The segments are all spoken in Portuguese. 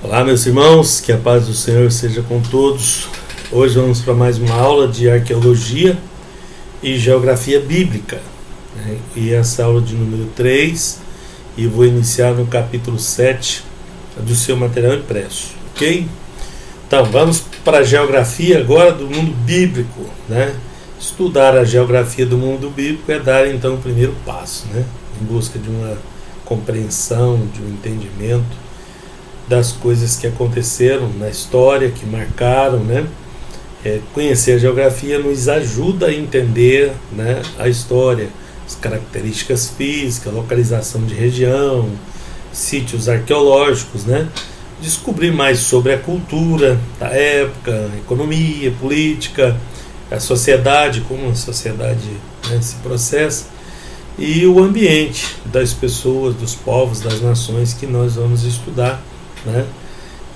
Olá, meus irmãos, que a paz do Senhor seja com todos. Hoje vamos para mais uma aula de arqueologia e geografia bíblica, né? E essa aula de número 3, e vou iniciar no capítulo 7 do seu material impresso, ok? Então, vamos para a geografia agora do mundo bíblico, né? Estudar a geografia do mundo bíblico é dar então o primeiro passo, né? Em busca de uma compreensão, de um entendimento das coisas que aconteceram na história, que marcaram, né? Conhecer a geografia nos ajuda a entender, né, a história, as características físicas, localização de região, sítios arqueológicos, né? Descobrir mais sobre a cultura da época, a economia, política, a sociedade, como a sociedade, né, se processa, e o ambiente das pessoas, dos povos, das nações que nós vamos estudar, né,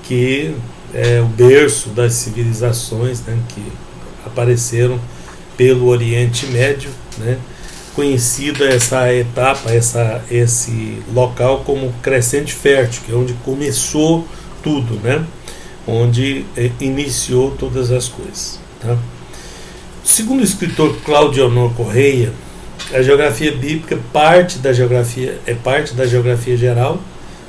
que é o berço das civilizações, né, que apareceram pelo Oriente Médio, né, conhecida essa etapa, esse local como Crescente Fértil, que é onde começou tudo, né, onde iniciou todas as coisas, tá? Segundo o escritor Claudio Honor Correia, a geografia bíblica é parte da geografia geral,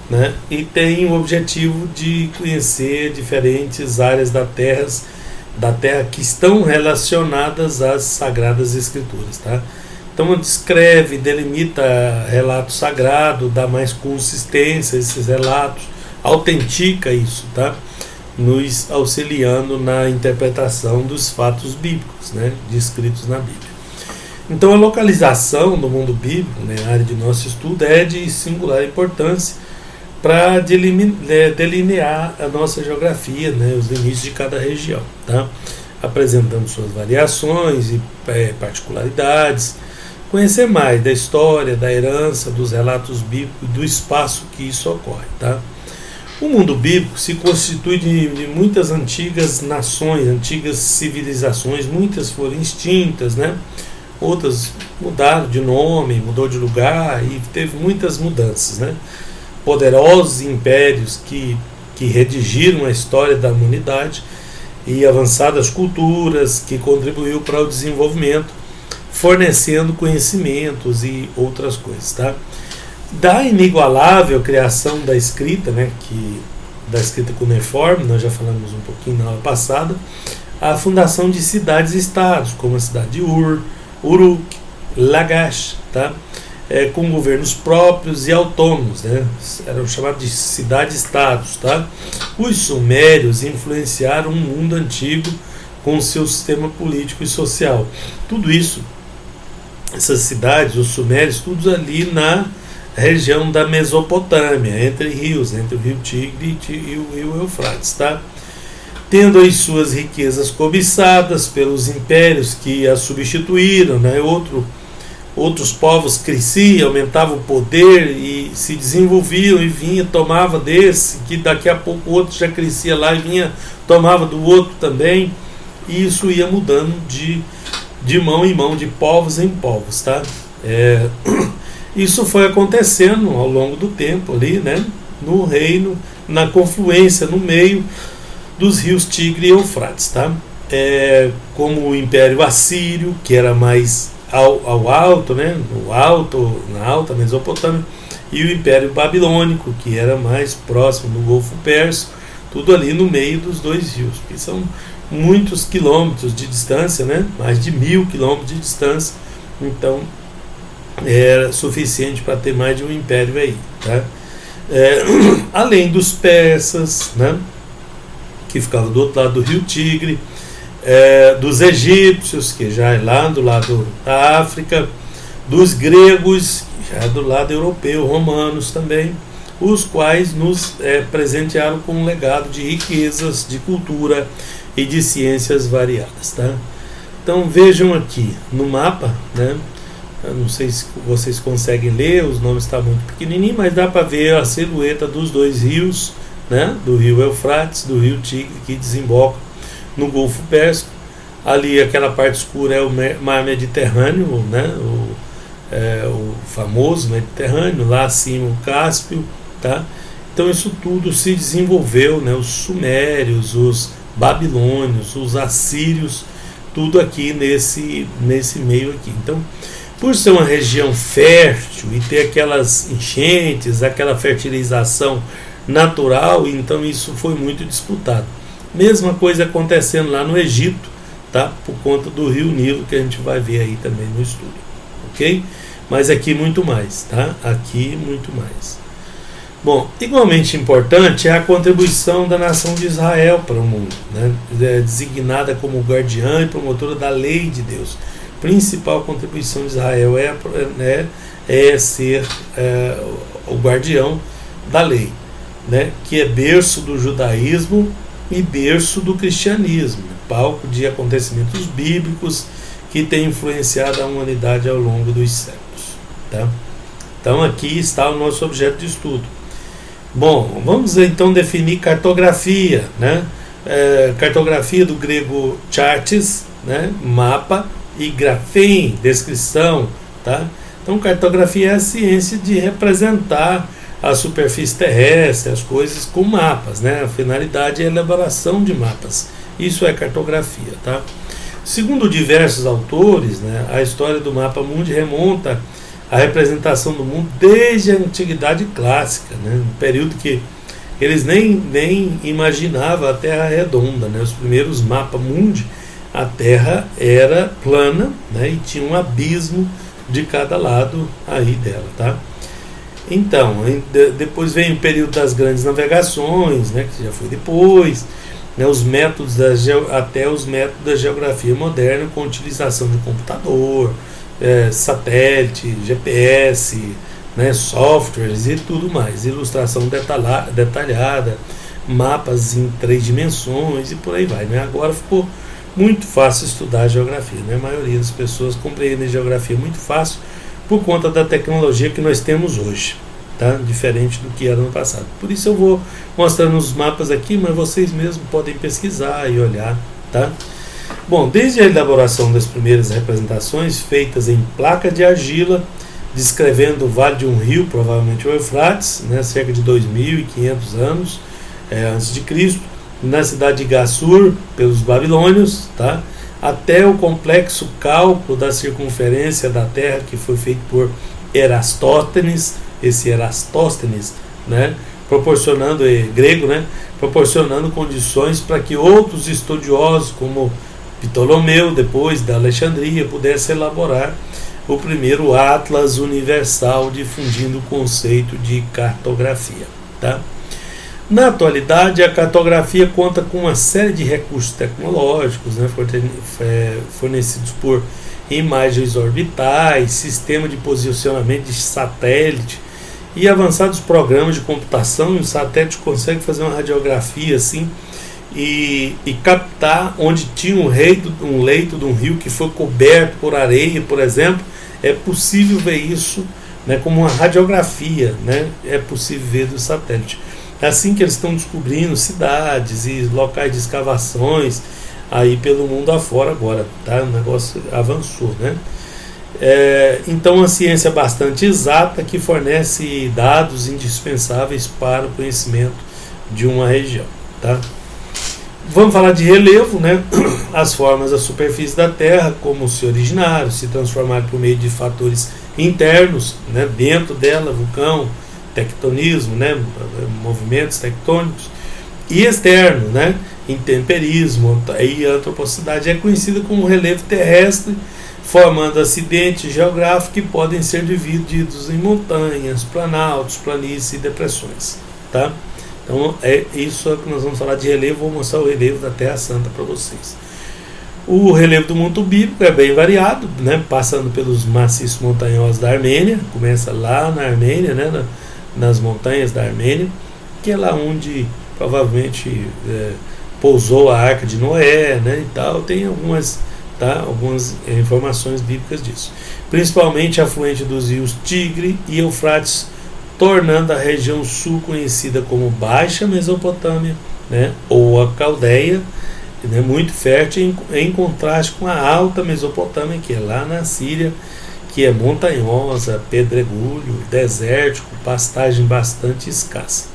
né, e tem o objetivo de conhecer diferentes áreas da terra que estão relacionadas às Sagradas Escrituras, tá? Então descreve, delimita relato sagrado, dá mais consistência a esses relatos, autentica isso, tá? Nos auxiliando na interpretação dos fatos bíblicos, né, descritos na Bíblia. Então a localização do mundo bíblico, né, a área de nosso estudo, é de singular importância para delinear a nossa geografia, né, os limites de cada região, tá? Apresentando suas variações e particularidades, conhecer mais da história, da herança, dos relatos bíblicos, do espaço que isso ocorre, tá? O mundo bíblico se constitui de muitas antigas nações, antigas civilizações, muitas foram extintas, né? Outras mudaram de nome, mudou de lugar e teve muitas mudanças, né? Poderosos impérios que redigiram a história da humanidade e avançadas culturas que contribuíram para o desenvolvimento, fornecendo conhecimentos e outras coisas, tá? Da inigualável criação da escrita, né, da escrita cuneiforme, nós já falamos um pouquinho na aula passada, a fundação de cidades e estados, como a cidade de Ur, Uruk, Lagash, tá? Com governos próprios e autônomos, né? Eram chamados de cidades-estados, tá? Os sumérios influenciaram o mundo antigo com o seu sistema político e social. Tudo isso, essas cidades, os sumérios, tudo ali na região da Mesopotâmia, entre rios, entre o rio Tigre e o rio Eufrates, tá? Tendo as suas riquezas cobiçadas pelos impérios que as substituíram, né? Outros povos cresciam, aumentavam o poder e se desenvolviam e vinha, tomava desse, que daqui a pouco o outro já crescia lá e vinha, tomava do outro também, e isso ia mudando de mão em mão, de povos em povos, tá? Isso foi acontecendo ao longo do tempo ali, né? No reino, na confluência, no meio dos rios Tigre e Eufrates, tá? Como o Império Assírio, que era mais ao alto, né, na alta Mesopotâmia, e o Império Babilônico, que era mais próximo do Golfo Pérsico, tudo ali no meio dos dois rios, que são muitos quilômetros de distância, né, mais de 1000 quilômetros de distância, então era suficiente para ter mais de um império aí, tá? Além dos persas, né, que ficavam do outro lado do rio Tigre, dos egípcios, que já é lá do lado da África, dos gregos, já é do lado europeu, romanos também, os quais nos presentearam com um legado de riquezas, de cultura e de ciências variadas, tá? Então vejam aqui no mapa, né? Eu não sei se vocês conseguem ler, os nomes estão muito pequenininhos, mas dá para ver a silhueta dos dois rios, né? Do rio Eufrates, do rio Tigre, que desemboca no Golfo Pérsico. Ali aquela parte escura é o mar Mediterrâneo, né? O famoso Mediterrâneo, lá acima o Cáspio, tá? Então isso tudo se desenvolveu, né? Os sumérios, os babilônios, os assírios, tudo aqui nesse meio aqui. Então, por ser uma região fértil e ter aquelas enchentes, aquela fertilização natural, então isso foi muito disputado. Mesma coisa acontecendo lá no Egito, tá? Por conta do rio Nilo, que a gente vai ver aí também no estudo, ok? Mas aqui muito mais, tá? Aqui muito mais. Bom, igualmente importante é a contribuição da nação de Israel para o mundo, né? Designada como guardiã e promotora da lei de Deus. Principal contribuição de Israel é ser o guardião da lei, né? Que é berço do judaísmo e berço do cristianismo, palco de acontecimentos bíblicos que tem influenciado a humanidade ao longo dos séculos, tá? Então aqui está o nosso objeto de estudo. Bom, vamos então definir cartografia, né? Cartografia do grego chartes, né? Mapa, e grafém, descrição, tá? Então cartografia é a ciência de representar a superfície terrestre, as coisas com mapas, né? A finalidade é a elaboração de mapas. Isso é cartografia, tá? Segundo diversos autores, né, a história do mapa mundi remonta à representação do mundo desde a antiguidade clássica, né? Um período que eles nem imaginavam a Terra redonda, né? Os primeiros mapas mundi, a Terra era plana, né? E tinha um abismo de cada lado aí dela, tá? Então, depois vem o período das grandes navegações, né, que já foi depois, né, os métodos até os métodos da geografia moderna, com utilização de computador, satélite, GPS, né, softwares e tudo mais, ilustração detalhada, mapas em 3 dimensões e por aí vai, né? Agora ficou muito fácil estudar a geografia, né? A maioria das pessoas compreende a geografia muito fácil por conta da tecnologia que nós temos hoje, tá? Diferente do que era no passado. Por isso eu vou mostrando os mapas aqui, mas vocês mesmos podem pesquisar e olhar, tá? Bom, desde a elaboração das primeiras representações feitas em placa de argila, descrevendo o vale de um rio, provavelmente o Eufrates, né, cerca de 2.500 anos antes de Cristo, na cidade de Gassur, pelos babilônios, tá? Até o complexo cálculo da circunferência da Terra, que foi feito por Erastóstenes, né, proporcionando, grego, né, proporcionando condições para que outros estudiosos, como Ptolomeu, depois da Alexandria, pudessem elaborar o primeiro atlas universal, difundindo o conceito de cartografia, tá? Na atualidade, a cartografia conta com uma série de recursos tecnológicos, né, fornecidos por imagens orbitais, sistema de posicionamento de satélite e avançados programas de computação. E o satélite consegue fazer uma radiografia assim e captar onde tinha um leito de um rio que foi coberto por areia, por exemplo. É possível ver isso, né, como uma radiografia, né, é possível ver do satélite. É assim que eles estão descobrindo cidades e locais de escavações aí pelo mundo afora agora, tá? O negócio avançou, né? Então a ciência é bastante exata, que fornece dados indispensáveis para o conhecimento de uma região, tá? Vamos falar de relevo, né? As formas da superfície da Terra, como se originaram, se transformaram por meio de fatores internos, né? Dentro dela, vulcão, tectonismo, né? Movimentos tectônicos, e externo, né? Intemperismo e antropocidade. É conhecida como relevo terrestre, formando acidentes geográficos que podem ser divididos em montanhas, planaltos, planícies e depressões, tá? Então é isso que nós vamos falar de relevo. Vou mostrar o relevo da Terra Santa para vocês. O relevo do mundo bíblico é bem variado, né? Passando pelos maciços montanhosos da Armênia, começa lá na Armênia, né? Nas montanhas da Armênia, que é lá onde provavelmente pousou a Arca de Noé, né? E tal. Tem algumas informações bíblicas disso. Principalmente afluente dos rios Tigre e Eufrates, tornando a região sul conhecida como Baixa Mesopotâmia, né, ou a Caldeia, né, muito fértil em contraste com a Alta Mesopotâmia, que é lá na Síria, que é montanhosa, pedregulho, desértico, pastagem bastante escassa.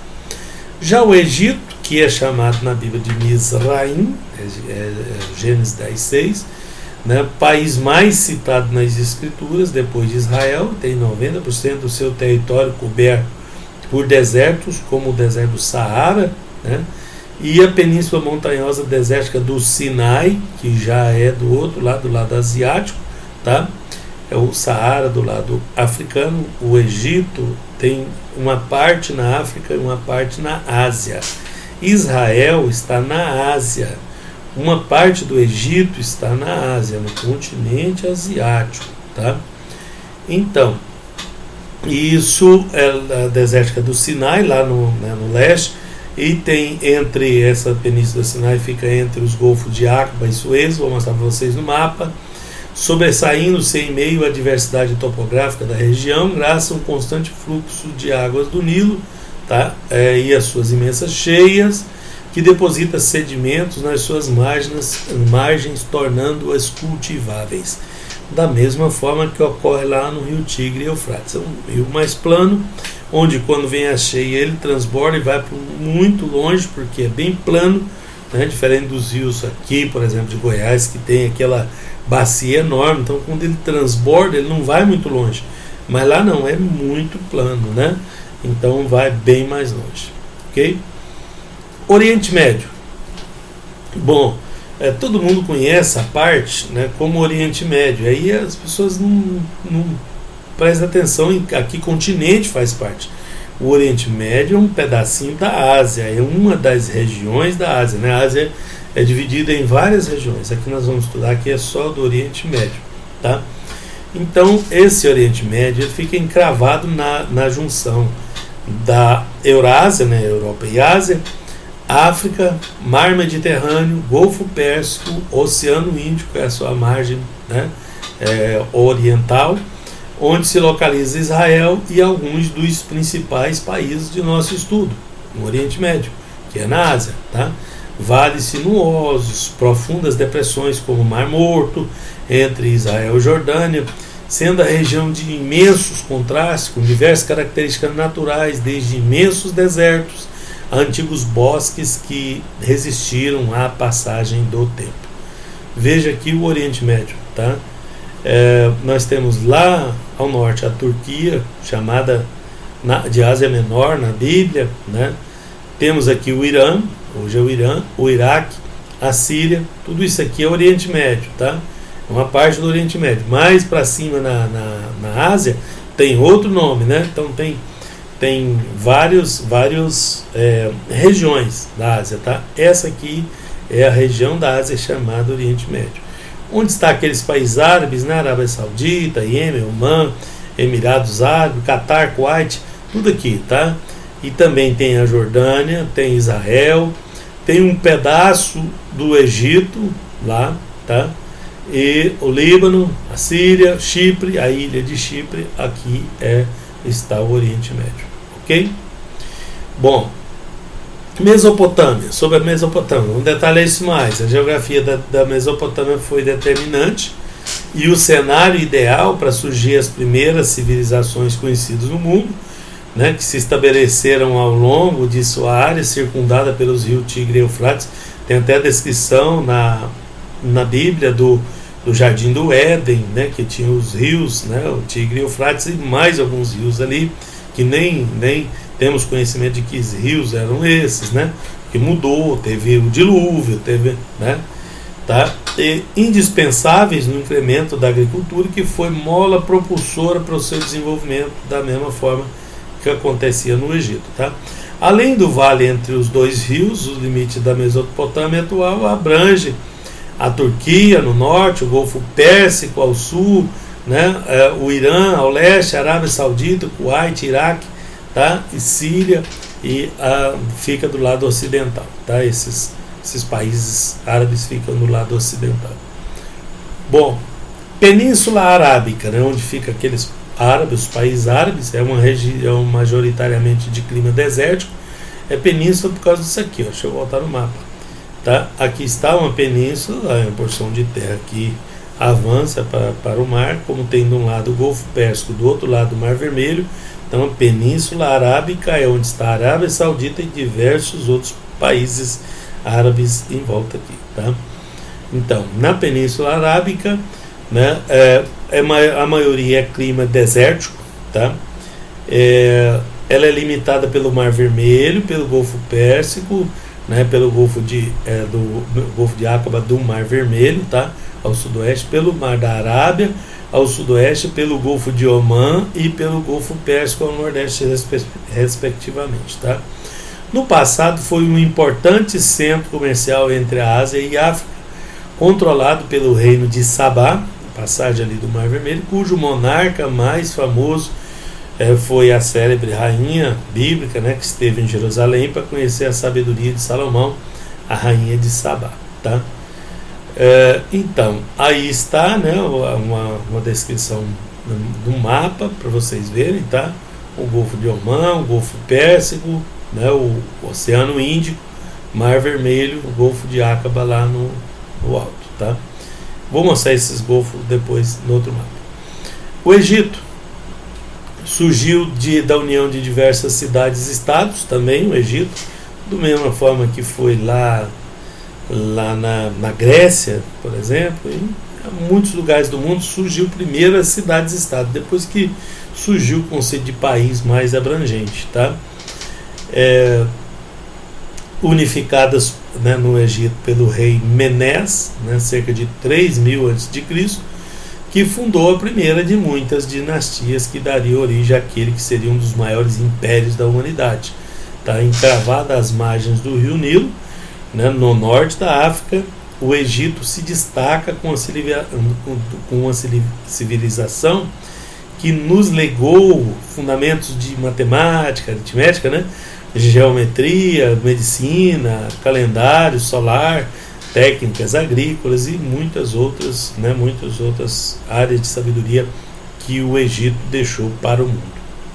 Já o Egito, que é chamado na Bíblia de Mizraim, Gênesis 10:6, né, país mais citado nas Escrituras, depois de Israel, tem 90% do seu território coberto por desertos, como o deserto do Saara, né, e a península montanhosa desértica do Sinai, que já é do outro lado, do lado asiático, tá? É o Saara do lado africano. O Egito tem uma parte na África e uma parte na Ásia. Israel está na Ásia. Uma parte do Egito está na Ásia, no continente asiático, tá? Então, isso é a desértica do Sinai, lá no leste, e tem entre essa península do Sinai, fica entre os golfos de Aqaba e Suez, vou mostrar para vocês no mapa, sobressaindo-se em meio à diversidade topográfica da região, graças a um constante fluxo de águas do Nilo, tá? E as suas imensas cheias, que deposita sedimentos nas suas margens, tornando-as cultiváveis. Da mesma forma que ocorre lá no rio Tigre e Eufrates. É um rio mais plano, onde quando vem a cheia ele transborda e vai muito longe, porque é bem plano, né? Diferente dos rios aqui, por exemplo, de Goiás, que tem aquela bacia enorme. Então quando ele transborda, ele não vai muito longe. Mas lá não, é muito plano, né? Então vai bem mais longe. Ok? Oriente Médio. Bom, todo mundo conhece a parte, né, como Oriente Médio. Aí as pessoas não prestam atenção em a que continente faz parte. O Oriente Médio é um pedacinho da Ásia, é uma das regiões da Ásia, né? A Ásia é dividida em várias regiões. Aqui nós vamos estudar, aqui é só do Oriente Médio, tá? Então esse Oriente Médio ele fica encravado na junção da Eurásia, né, Europa e Ásia, África, Mar Mediterrâneo, Golfo Pérsico, Oceano Índico, é a sua margem, né, oriental, onde se localiza Israel e alguns dos principais países de nosso estudo, no Oriente Médio, que é na Ásia, tá? Vales sinuosos, profundas depressões como o Mar Morto, entre Israel e Jordânia, sendo a região de imensos contrastes, com diversas características naturais, desde imensos desertos a antigos bosques que resistiram à passagem do tempo. Veja aqui o Oriente Médio, tá? Nós temos lá ao norte a Turquia, chamada de Ásia Menor na Bíblia, né? Temos aqui o Irã, hoje é o Irã, o Iraque, a Síria, tudo isso aqui é Oriente Médio, tá? É uma parte do Oriente Médio. Mais para cima na Ásia tem outro nome, né? Então tem várias regiões da Ásia, tá? Essa aqui é a região da Ásia chamada Oriente Médio. Onde está aqueles países árabes, né? Arábia Saudita, Iêmen, Omã, Emirados Árabes, Catar, Kuwait, tudo aqui, tá? E também tem a Jordânia, tem Israel, tem um pedaço do Egito lá, tá? E o Líbano, a Síria, Chipre, a ilha de Chipre, aqui está o Oriente Médio. Ok? Bom, Mesopotâmia, sobre a Mesopotâmia, vamos detalhar isso mais. A geografia da Mesopotâmia foi determinante e o cenário ideal para surgir as primeiras civilizações conhecidas no mundo, né, que se estabeleceram ao longo de sua área circundada pelos rios Tigre e Eufrates. Tem até a descrição na Bíblia do Jardim do Éden, né, que tinha os rios, né, o Tigre e Eufrates e mais alguns rios ali, que nem temos conhecimento de que rios eram esses, né, que mudou, teve o dilúvio, teve, né, tá, e indispensáveis no incremento da agricultura, que foi mola propulsora para o seu desenvolvimento, da mesma forma que acontecia no Egito, tá? Além do vale entre os dois rios, o limite da Mesopotâmia atual abrange a Turquia no norte, o Golfo Pérsico ao sul, né, o Irã ao leste, a Arábia Saudita, Kuwait, Iraque, tá, e Síria, e fica do lado ocidental, tá? Esses países árabes ficam do lado ocidental. Bom, Península Arábica, né, onde fica aqueles árabes, os países árabes, é uma região majoritariamente de clima desértico. É península por causa disso aqui, ó. Deixa eu voltar no mapa, tá? Aqui está uma península, uma porção de terra aqui avança para o mar, como tem de um lado o Golfo Pérsico, do outro lado o Mar Vermelho. Então a Península Arábica é onde está a Arábia Saudita e diversos outros países árabes em volta aqui, tá? Então, na Península Arábica, né, a maioria é clima desértico, tá? Ela é limitada pelo Mar Vermelho, pelo Golfo Pérsico, né, pelo Golfo de Aqaba do Mar Vermelho, tá? Ao sudoeste, pelo Mar da Arábia ao sudoeste, pelo Golfo de Omã e pelo Golfo Pérsico ao nordeste, respectivamente, tá? No passado foi um importante centro comercial entre a Ásia e a África, controlado pelo reino de Sabá, passagem ali do Mar Vermelho, cujo monarca mais famoso foi a célebre rainha bíblica, né, que esteve em Jerusalém para conhecer a sabedoria de Salomão, a rainha de Sabá, tá? Então, aí está, né, uma descrição do mapa para vocês verem, tá? O Golfo de Omã, o Golfo Pérsico, né, o Oceano Índico, Mar Vermelho, o Golfo de Aqaba lá no alto, tá? Vou mostrar esses golfos depois no outro mapa. O Egito surgiu da união de diversas cidades e estados, também o Egito, da mesma forma que foi lá na Grécia, por exemplo, em muitos lugares do mundo surgiu primeiro as cidades-estado, depois que surgiu o conceito de país mais abrangente, tá? Unificadas, né, no Egito pelo rei Menés, né, cerca de 3000 a.C., que fundou a primeira de muitas dinastias que daria origem àquele que seria um dos maiores impérios da humanidade. Tá encravada às margens do rio Nilo, né, no norte da África, o Egito se destaca com uma civilização que nos legou fundamentos de matemática, aritmética, né, geometria, medicina, calendário solar, técnicas agrícolas e muitas outras áreas de sabedoria que o Egito deixou para o mundo,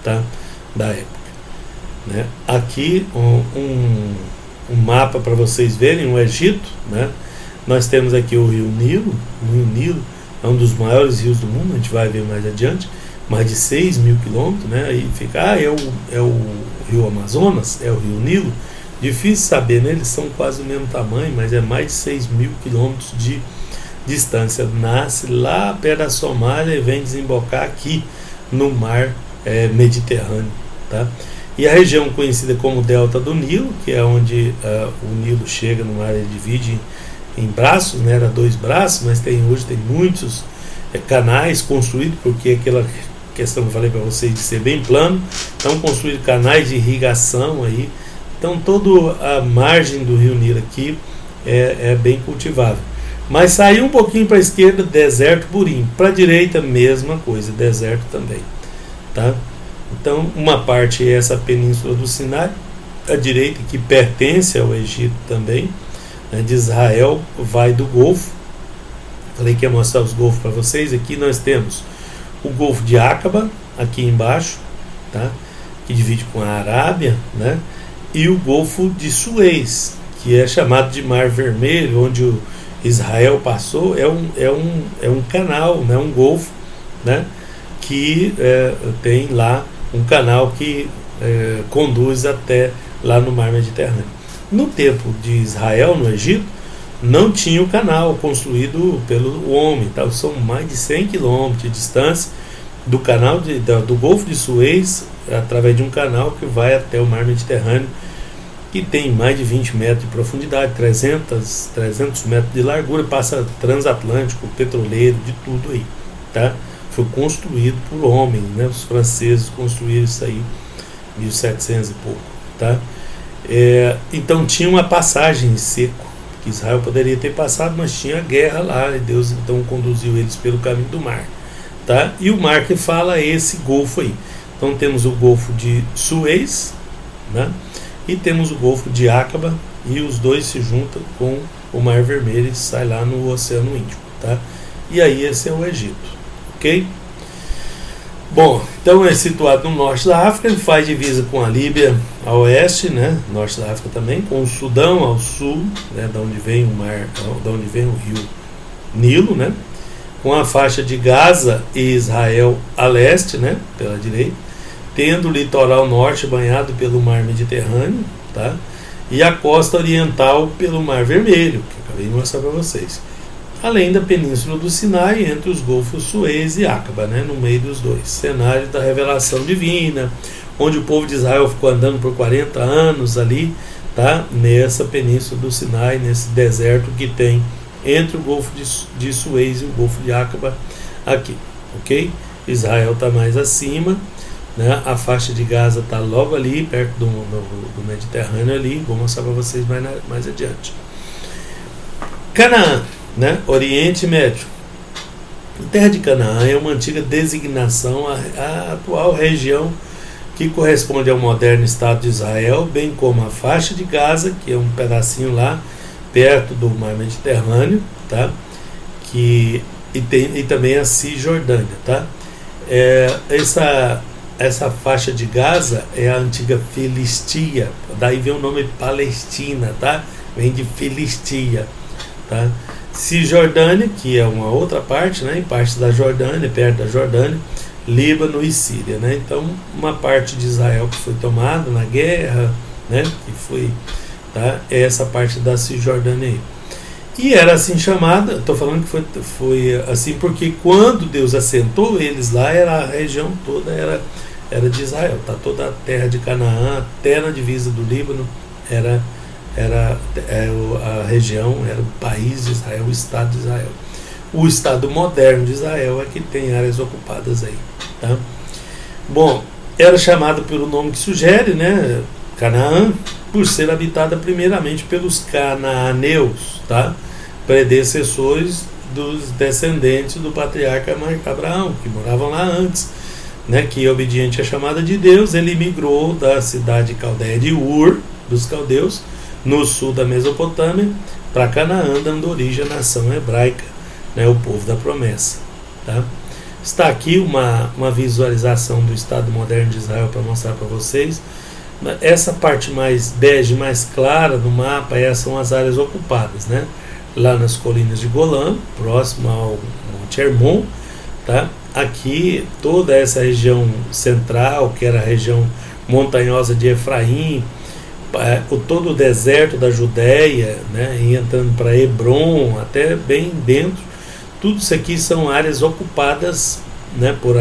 tá, da época, né? Aqui um mapa para vocês verem o Egito, né? Nós temos aqui o rio Nilo. O rio Nilo é um dos maiores rios do mundo, a gente vai ver mais adiante, mais de 6.000 quilômetros, né? Aí fica, é o rio Amazonas, é o rio Nilo. Difícil saber, né? Eles são quase o mesmo tamanho, mas é mais de 6.000 quilômetros de distância. Nasce lá perto da Somália e vem desembocar aqui no mar Mediterrâneo, tá? E a região conhecida como Delta do Nilo, que é onde o Nilo chega no mar, ele divide em braços, né? Era 2 braços, mas hoje tem muitos canais construídos, porque aquela questão que eu falei para vocês de ser bem plano, então construíram canais de irrigação aí. Então toda a margem do rio Nilo aqui é bem cultivável. Mas saiu um pouquinho para a esquerda, deserto purinho. Para a direita, mesma coisa, deserto também, tá? Então uma parte é essa península do Sinai, a direita que pertence ao Egito também, né, de Israel, vai do Golfo. Falei que ia mostrar os golfos para vocês. Aqui nós temos o Golfo de Aqaba, aqui embaixo, tá? Que divide com a Arábia, né? E o Golfo de Suez, que é chamado de Mar Vermelho, onde o Israel passou, é um canal, né, um golfo, né, que tem lá um canal que conduz até lá no Mar Mediterrâneo. No tempo de Israel, no Egito, não tinha o canal construído pelo homem, tá? São mais de 100 quilômetros de distância do canal do Golfo de Suez, através de um canal que vai até o Mar Mediterrâneo, que tem mais de 20 metros de profundidade, 300 metros de largura, passa transatlântico, petroleiro, de tudo aí, tá? Foi construído por homens, né? Os franceses construíram isso aí em 1700 e pouco, tá? Então tinha uma passagem em seco que Israel poderia ter passado, mas tinha guerra lá e Deus então conduziu eles pelo caminho do mar, tá? E o mar que fala é esse golfo aí. Então temos o Golfo de Suez, né? E temos o Golfo de Aqaba, e os dois se juntam com o Mar Vermelho e sai lá no Oceano Índico, tá? E aí esse é o Egito, ok? Bom, então é situado no norte da África, ele faz divisa com a Líbia a oeste, né? Norte da África também, com o Sudão ao sul, né? Da onde vem o rio Nilo, né? com a faixa de Gaza e Israel a leste, né, pela direita, tendo o litoral norte banhado pelo mar Mediterrâneo, tá, e a costa oriental pelo Mar Vermelho, que eu acabei de mostrar para vocês, além da península do Sinai entre os golfos Suez e Aqaba, né, no meio dos dois. Cenário da revelação divina, onde o povo de Israel ficou andando por 40 anos ali, tá, nessa península do Sinai, nesse deserto que tem entre o golfo de Suez e o golfo de Aqaba aqui, ok? Israel está mais acima, né? A faixa de Gaza está logo ali, perto do Mediterrâneo ali, vou mostrar para vocês mais adiante. Canaã, né? Oriente Médio. A terra de Canaã é uma antiga designação à atual região que corresponde ao moderno Estado de Israel, bem como a faixa de Gaza, que é um pedacinho lá perto do mar Mediterrâneo, tá? E também a Cisjordânia, tá? Essa faixa de Gaza é a antiga Filistia, daí vem o nome Palestina, tá? Vem de Filistia, tá? Cisjordânia, que é uma outra parte, né? Em parte da Jordânia, perto da Jordânia, Líbano e Síria, né? Então, uma parte de Israel que foi tomada na guerra, né? Que foi, tá? É essa parte da Cisjordânia aí. E era assim chamada, estou falando que foi assim porque quando Deus assentou eles lá, era a região toda era de Israel, tá? Toda a terra de Canaã, até na divisa do Líbano, era a região, era o país de Israel, o Estado de Israel. O Estado moderno de Israel é que tem áreas ocupadas aí, tá? Bom, era chamado pelo nome que sugere, né? Canaã, por ser habitada primeiramente pelos cananeus, tá? Predecessores dos descendentes do patriarca Abraão, que moravam lá antes, né? Que, obediente à chamada de Deus, ele migrou da cidade caldeia de Ur, dos caldeus, no sul da Mesopotâmia, para Canaã, dando origem à nação hebraica, né? O povo da promessa, tá? Está aqui uma visualização do Estado moderno de Israel para mostrar para vocês. Essa parte mais bege, mais clara do mapa, são as áreas ocupadas, né? Lá nas colinas de Golã, próximo ao Monte Hermon, tá? Aqui toda essa região central, que era a região montanhosa de Efraim, todo o deserto da Judéia, né? E entrando para Hebron, até bem dentro, tudo isso aqui são áreas ocupadas, né? Por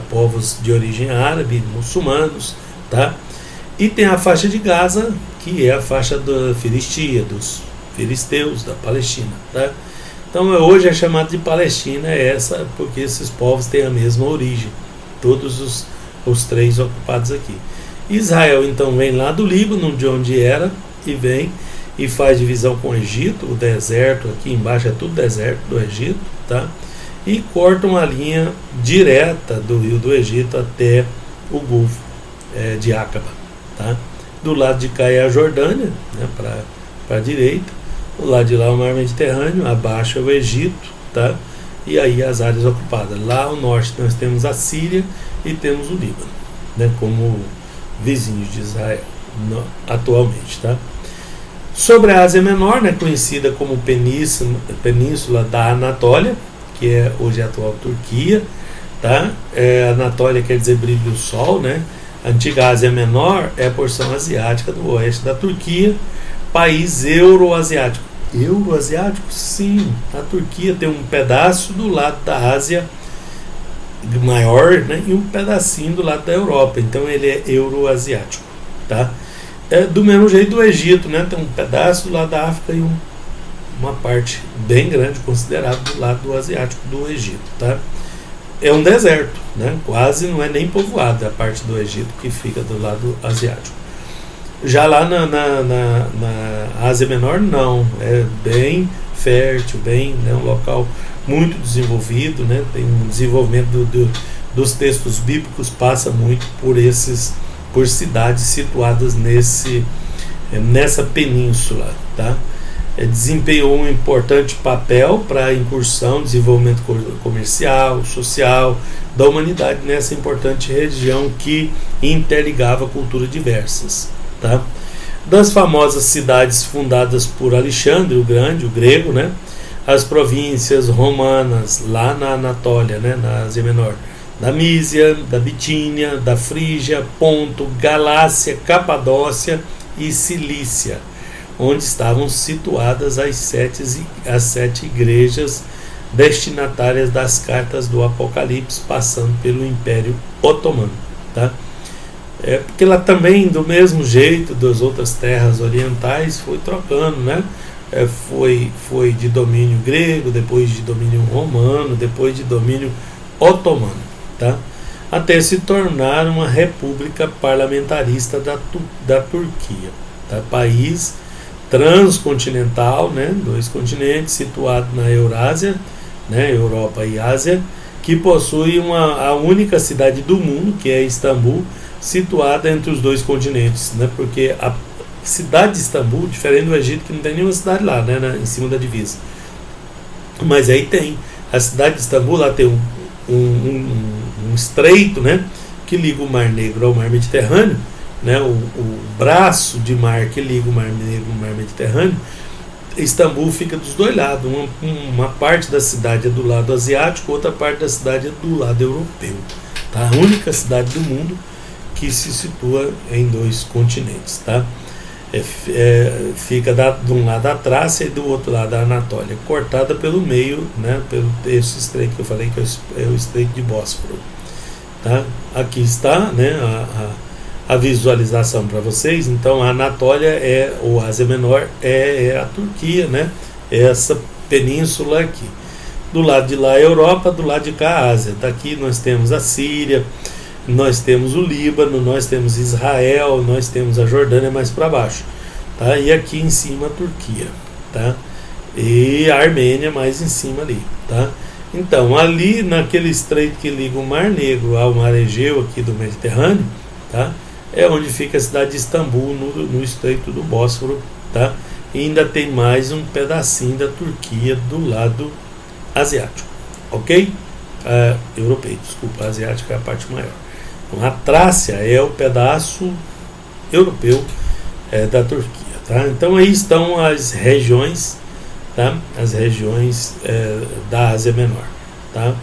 povos de origem árabe, muçulmanos, tá? E tem a faixa de Gaza, que é a faixa da Filistia, dos filisteus, da Palestina, tá? Então hoje é chamado de Palestina porque esses povos têm a mesma origem, todos os três ocupados aqui. Israel então vem lá do Líbano, de onde era, e vem e faz divisão com o Egito, o deserto aqui embaixo é tudo deserto do Egito, tá? E cortam a linha direta do rio do Egito até o Golfo de Aqaba, tá? Do lado de cá é a Jordânia, né, para a direita, do lado de lá o mar Mediterrâneo, abaixo é o Egito, tá? E aí as áreas ocupadas. Lá ao norte nós temos a Síria e temos o Líbano, né, como vizinhos de Israel atualmente, tá? Sobre a Ásia Menor, né, conhecida como Península da Anatólia, que é hoje a atual Turquia, tá? Anatólia quer dizer brilho do sol, né? A antiga Ásia Menor é a porção asiática do oeste da Turquia, país euroasiático. Euroasiático? Sim. A Turquia tem um pedaço do lado da Ásia maior, né, e um pedacinho do lado da Europa. Então ele é euroasiático, tá? Do mesmo jeito do Egito, né? Tem um pedaço do lado da África e uma parte bem grande considerada do lado do asiático do Egito, tá? É um deserto, né? Quase não é nem povoado a parte do Egito que fica do lado asiático. Já lá na Ásia Menor, não. É bem fértil, né, um local muito desenvolvido, né? Tem um desenvolvimento dos textos bíblicos, passa muito por cidades situadas nessa península, tá? Desempenhou um importante papel para a incursão, desenvolvimento comercial, social da humanidade nessa importante região que interligava culturas diversas, tá? Das famosas cidades fundadas por Alexandre o Grande, o grego, né? as províncias romanas lá na Anatólia, né, na Ásia Menor, da Mísia, da Bitínia, da Frígia, Ponto, Galácia, Capadócia e Cilícia, onde estavam situadas as sete igrejas destinatárias das cartas do Apocalipse, passando pelo Império Otomano, tá? Porque lá também, do mesmo jeito das outras terras orientais, foi trocando, né? Foi de domínio grego, depois de domínio romano, depois de domínio otomano, tá? Até se tornar uma república parlamentarista da Turquia, tá? País transcontinental, né? 2 continentes, situado na Eurásia, né? Europa e Ásia, que possui a única cidade do mundo, que é Istambul, situada entre os 2 continentes, né? Porque a cidade de Istambul, diferente do Egito, que não tem nenhuma cidade lá, né? Em cima da divisa, mas aí tem a cidade de Istambul, lá tem um estreito, né? Que liga o Mar Negro ao Mar Mediterrâneo, né? O braço de mar que liga o Mar Negro ao Mar Mediterrâneo. Istambul fica dos 2 lados, uma parte da cidade é do lado asiático, outra parte da cidade é do lado europeu, tá? A única cidade do mundo que se situa em 2 continentes, tá? Fica de um lado a Trácia e do outro lado a Anatólia, cortada pelo meio, né? Pelo esse estreito que eu falei, que é o estreito de Bósforo, tá? Aqui está, né? A visualização para vocês. Então a Anatólia ou Ásia Menor é a Turquia, né? Essa península aqui. Do lado de lá a Europa, do lado de cá a Ásia. Daqui nós temos a Síria, nós temos o Líbano, nós temos Israel, nós temos a Jordânia mais para baixo, tá? E aqui em cima a Turquia, tá? E a Armênia mais em cima ali, tá? Então ali naquele estreito que liga o Mar Negro ao Mar Egeu aqui do Mediterrâneo, tá? É onde fica a cidade de Istambul, no estreito do Bósforo, tá? E ainda tem mais um pedacinho da Turquia do lado asiático, ok? Europeu, desculpa, asiático é a parte maior. Então, a Trácia é o pedaço europeu da Turquia, tá? Então aí estão as regiões, tá? As regiões da Ásia Menor, tá?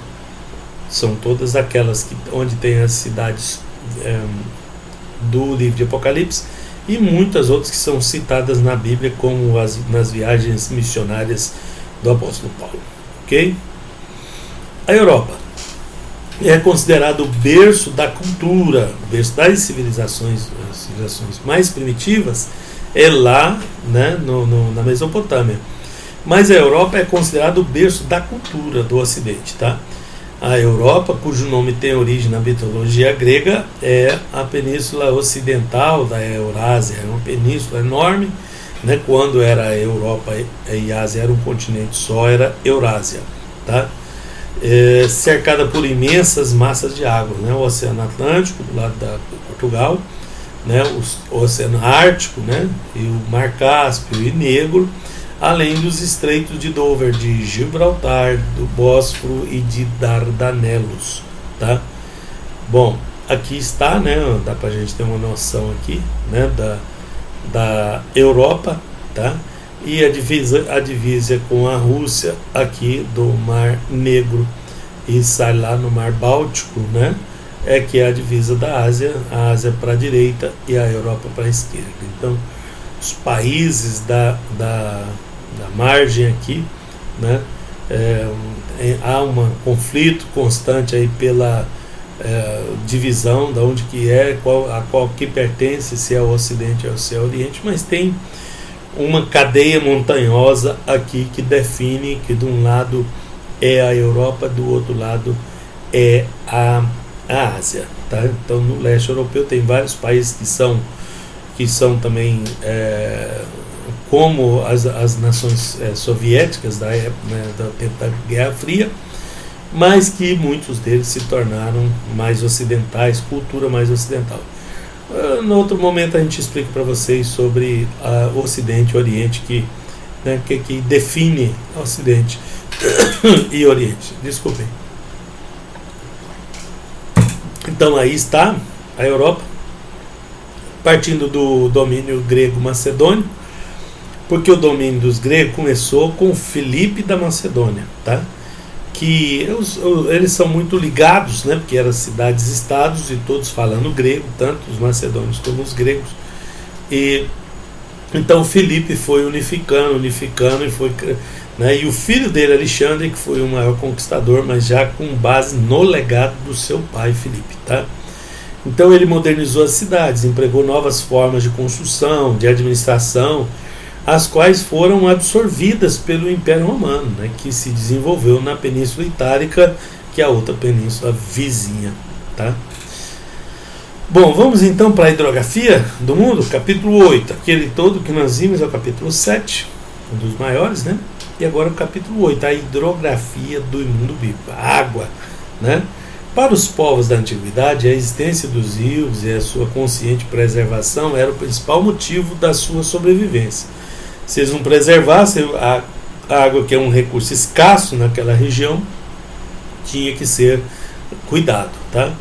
São todas aquelas onde tem as cidades do livro de Apocalipse e muitas outras que são citadas na Bíblia, como nas viagens missionárias do apóstolo Paulo, ok? A Europa é considerado o berço da cultura, o berço das civilizações, as civilizações mais primitivas, é lá, né, na Mesopotâmia. Mas a Europa é considerado o berço da cultura do Ocidente, tá? A Europa, cujo nome tem origem na mitologia grega, é a península ocidental da Eurásia, é uma península enorme, né? Quando era a Europa e a Ásia era um continente só, era Eurásia, tá? Cercada por imensas massas de água, né? O Oceano Atlântico do lado de Portugal, né? O Oceano Ártico, né? E o Mar Cáspio e Negro, além dos estreitos de Dover, de Gibraltar, do Bósforo e de Dardanelos, tá? Bom, aqui está, né? Dá pra gente ter uma noção aqui, né? Da Europa, tá? E a divisa com a Rússia aqui do Mar Negro e sai lá no Mar Báltico, né? Que é a divisa da Ásia, a Ásia para a direita e a Europa para a esquerda. Então, os países da margem aqui, né? Há um conflito constante aí pela divisão de onde que a qual que pertence, se é o Ocidente ou se é o Oriente, mas tem uma cadeia montanhosa aqui que define que de um lado é a Europa, do outro lado é a Ásia, tá? Então no leste europeu tem vários países que são também como as nações soviéticas da época, né, do tempo da Guerra Fria, mas que muitos deles se tornaram mais ocidentais, cultura mais ocidental. No outro momento a gente explica para vocês sobre o Ocidente e Oriente, que define Ocidente e Oriente. Desculpem. Então aí está a Europa, partindo do domínio grego-macedônio, porque o domínio dos gregos começou com Filipe da Macedônia, tá? Que eles são muito ligados, né? Porque eram cidades-estados e todos falando grego, tanto os macedônios como os gregos. E então Filipe foi unificando e foi, né? E o filho dele, Alexandre, que foi o maior conquistador, mas já com base no legado do seu pai Filipe, tá? Então ele modernizou as cidades, empregou novas formas de construção, de administração, as quais foram absorvidas pelo Império Romano, né, que se desenvolveu na Península Itálica, que é a outra península vizinha. Tá? Bom, vamos então para a hidrografia do mundo, capítulo 8. Aquele todo que nós vimos é o capítulo 7, um dos maiores, né? E agora o capítulo 8, a hidrografia do mundo bíblico, a água. Né? Para os povos da antiguidade, a existência dos rios e a sua consciente preservação era o principal motivo da sua sobrevivência. Se eles não preservassem a água, que é um recurso escasso naquela região, tinha que ser cuidado, tá?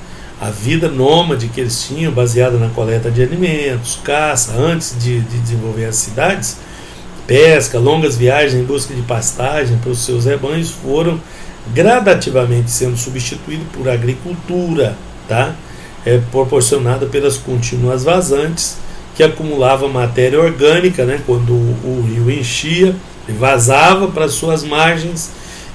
A vida nômade que eles tinham, baseada na coleta de alimentos, caça, antes de desenvolver as cidades, pesca, longas viagens em busca de pastagem para os seus rebanhos, foram gradativamente sendo substituídos por agricultura, tá? Proporcionada pelas contínuas vazantes, que acumulava matéria orgânica, né? Quando o rio enchia, ele vazava para suas margens,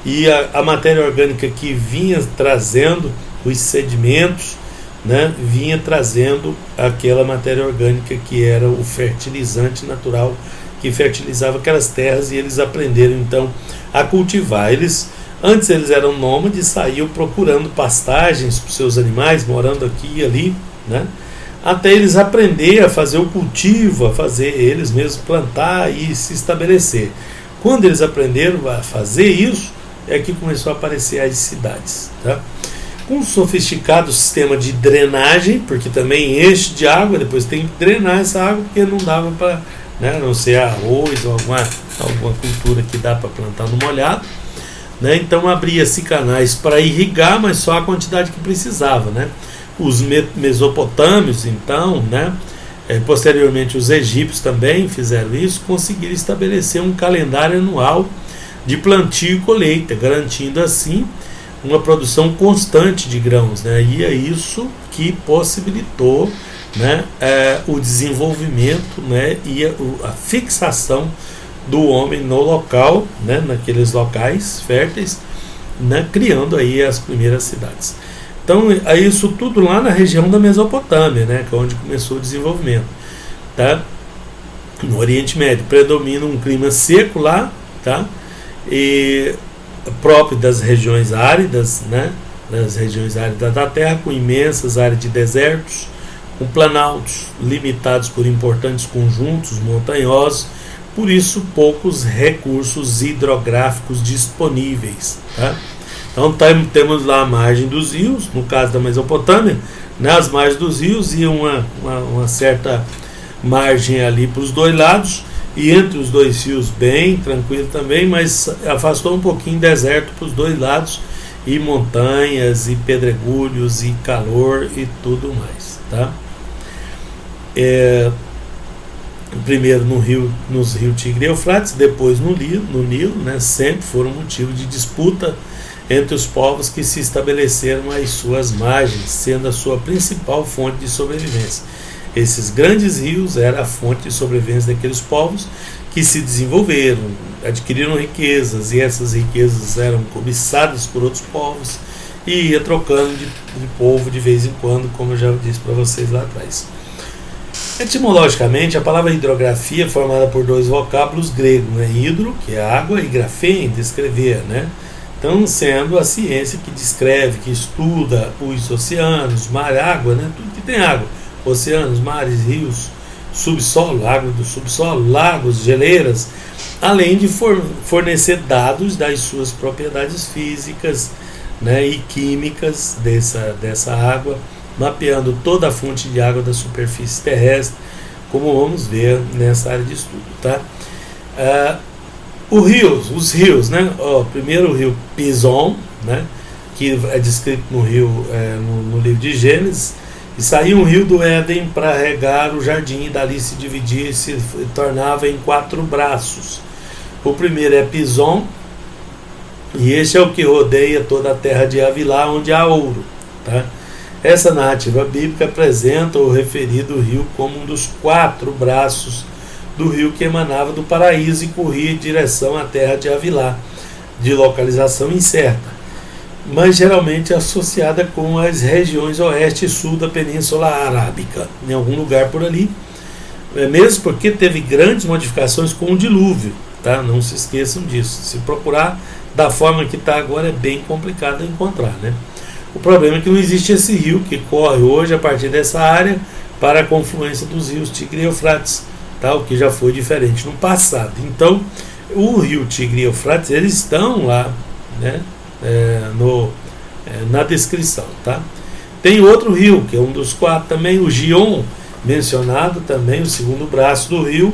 e a matéria orgânica que vinha trazendo os sedimentos, né? Vinha trazendo aquela matéria orgânica que era o fertilizante natural que fertilizava aquelas terras, e eles aprenderam então a cultivar. Antes eles eram nômades, saíam procurando pastagens para os seus animais, morando aqui e ali, né? Até eles aprenderem a fazer o cultivo, a fazer eles mesmos plantar e se estabelecer. Quando eles aprenderam a fazer isso, é que começou a aparecer as cidades. Tá? Com um sofisticado sistema de drenagem, porque também enche de água, depois tem que drenar essa água, porque não dava para, né, não ser arroz ou alguma cultura que dá para plantar no molhado. Né? Então abria-se canais para irrigar, mas só a quantidade que precisava, né? Os mesopotâmios, então, né, posteriormente os egípcios também fizeram isso, conseguiram estabelecer um calendário anual de plantio e colheita, garantindo assim uma produção constante de grãos, né? E é isso que possibilitou, né, o desenvolvimento, né, e a fixação do homem no local, né, naqueles locais férteis, né, criando aí as primeiras cidades. Então, é isso tudo lá na região da Mesopotâmia, né, que é onde começou o desenvolvimento. Tá? No Oriente Médio predomina um clima seco lá, tá? E próprio das regiões áridas, né, das regiões áridas da Terra, com imensas áreas de desertos, com planaltos limitados por importantes conjuntos montanhosos, por isso poucos recursos hidrográficos disponíveis. Tá? Então temos lá a margem dos rios, no caso da Mesopotâmia, né, as margens dos rios e uma certa margem ali para os dois lados, e entre os dois rios bem tranquilo também, mas afastou um pouquinho deserto para os dois lados, e montanhas, e pedregulhos, e calor e tudo mais. Tá? Primeiro nos rios Tigre e Eufrates, depois no Nilo, né, sempre foram motivo de disputa entre os povos que se estabeleceram às suas margens, sendo a sua principal fonte de sobrevivência. Esses grandes rios eram a fonte de sobrevivência daqueles povos que se desenvolveram, adquiriram riquezas, e essas riquezas eram cobiçadas por outros povos, e ia trocando de povo de vez em quando, como eu já disse para vocês lá atrás. Etimologicamente, a palavra hidrografia é formada por dois vocábulos gregos, né? Hidro, que é água, e grafém, descrever, né? Então, sendo a ciência que descreve, que estuda os oceanos, mar, água, né? Tudo que tem água, oceanos, mares, rios, subsolo, água do subsolo, lagos, geleiras, além de fornecer dados das suas propriedades físicas, né, e químicas dessa água, mapeando toda a fonte de água da superfície terrestre, como vamos ver nessa área de estudo. Tá? Os rios, né? Primeiro o rio Pison, né? Que é descrito no livro de Gênesis, E saía um rio do Éden para regar o jardim, e dali se dividia e se tornava em 4 braços. O primeiro é Pison, e este é o que rodeia toda a terra de Havilá, onde há ouro. Tá? Essa narrativa bíblica apresenta o referido rio como um dos 4 braços do rio que emanava do paraíso e corria em direção à terra de Havilá, de localização incerta, mas geralmente associada com as regiões oeste e sul da Península Arábica, em algum lugar por ali, mesmo porque teve grandes modificações com o dilúvio, tá? Não se esqueçam disso. Se procurar da forma que está agora é bem complicado encontrar, né? O problema é que não existe esse rio que corre hoje a partir dessa área para a confluência dos rios Tigre e Eufrates, tá? O que já foi diferente no passado. Então, o rio Tigre e Eufrates, eles estão lá, né? Na descrição, tá? Tem outro rio, que é um dos 4 também, o Gion, mencionado também, o segundo braço do rio,